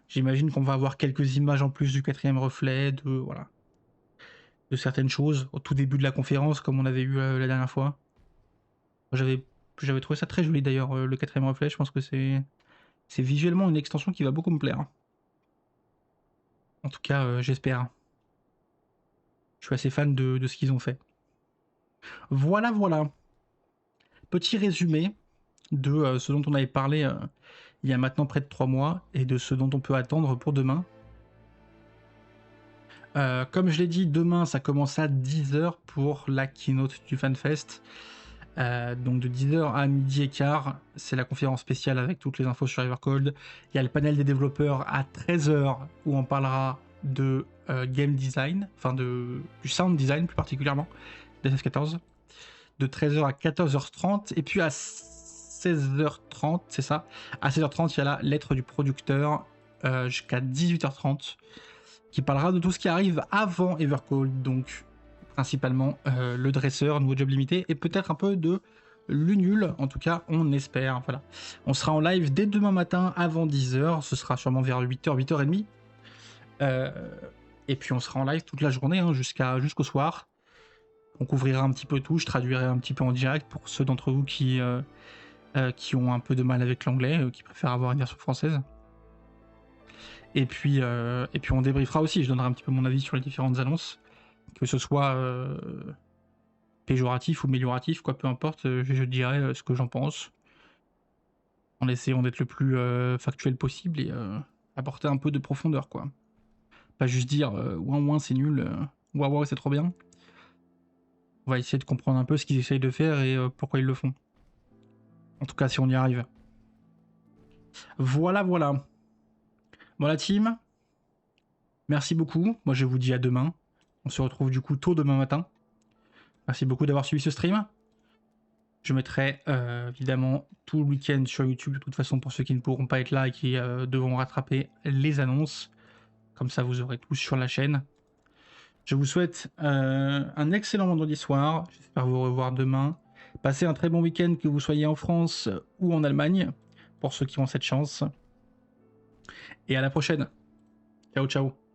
J'imagine qu'on va avoir quelques images en plus du 4ème reflet, voilà, de certaines choses au tout début de la conférence, comme on avait eu la dernière fois. J'avais trouvé ça très joli d'ailleurs, le 4ème reflet. Je pense que c'est visuellement une extension qui va beaucoup me plaire. En tout cas, j'espère. Je suis assez fan de ce qu'ils ont fait. Voilà. Petit résumé de ce dont on avait parlé il y a maintenant près de 3 mois et de ce dont on peut attendre pour demain. Comme je l'ai dit, demain ça commence à 10h pour la keynote du FanFest. Donc de 10h à midi et quart, c'est la conférence spéciale avec toutes les infos sur Evercold. Il y a le panel des développeurs à 13h où on parlera de game design, enfin du sound design plus particulièrement, d'FF14. De 13h à 14h30. Et puis à 16h30, c'est ça. À 16h30, il y a la lettre du producteur jusqu'à 18h30 qui parlera de tout ce qui arrive avant Evercold. Donc principalement le dresseur, nouveau job limité, et peut-être un peu de l'Unul, en tout cas on espère. Voilà. On sera en live dès demain matin avant 10h, ce sera sûrement vers 8h, 8h30. Et puis on sera en live toute la journée hein, jusqu'au soir. On couvrira un petit peu tout, je traduirai un petit peu en direct pour ceux d'entre vous qui ont un peu de mal avec l'anglais, qui préfèrent avoir une version française. Et puis on débriefera aussi, je donnerai un petit peu mon avis sur les différentes annonces, que ce soit péjoratif ou amélioratif, quoi, peu importe, je dirai ce que j'en pense, en essayant d'être le plus factuel possible et apporter un peu de profondeur, quoi. Pas juste dire ouin ouin c'est nul, ouah ouah c'est trop bien. On va essayer de comprendre un peu ce qu'ils essayent de faire et pourquoi ils le font. En tout cas, si on y arrive. Voilà, voilà. Bon, la team, merci beaucoup. Moi, je vous dis à demain. On se retrouve du coup tôt demain matin. Merci beaucoup d'avoir suivi ce stream. Je mettrai évidemment tout le week-end sur YouTube, de toute façon, pour ceux qui ne pourront pas être là et qui devront rattraper les annonces. Comme ça, vous aurez tout sur la chaîne. Je vous souhaite un excellent vendredi soir. J'espère vous revoir demain. Passez un très bon week-end, que vous soyez en France ou en Allemagne, pour ceux qui ont cette chance. Et à la prochaine. Ciao, ciao.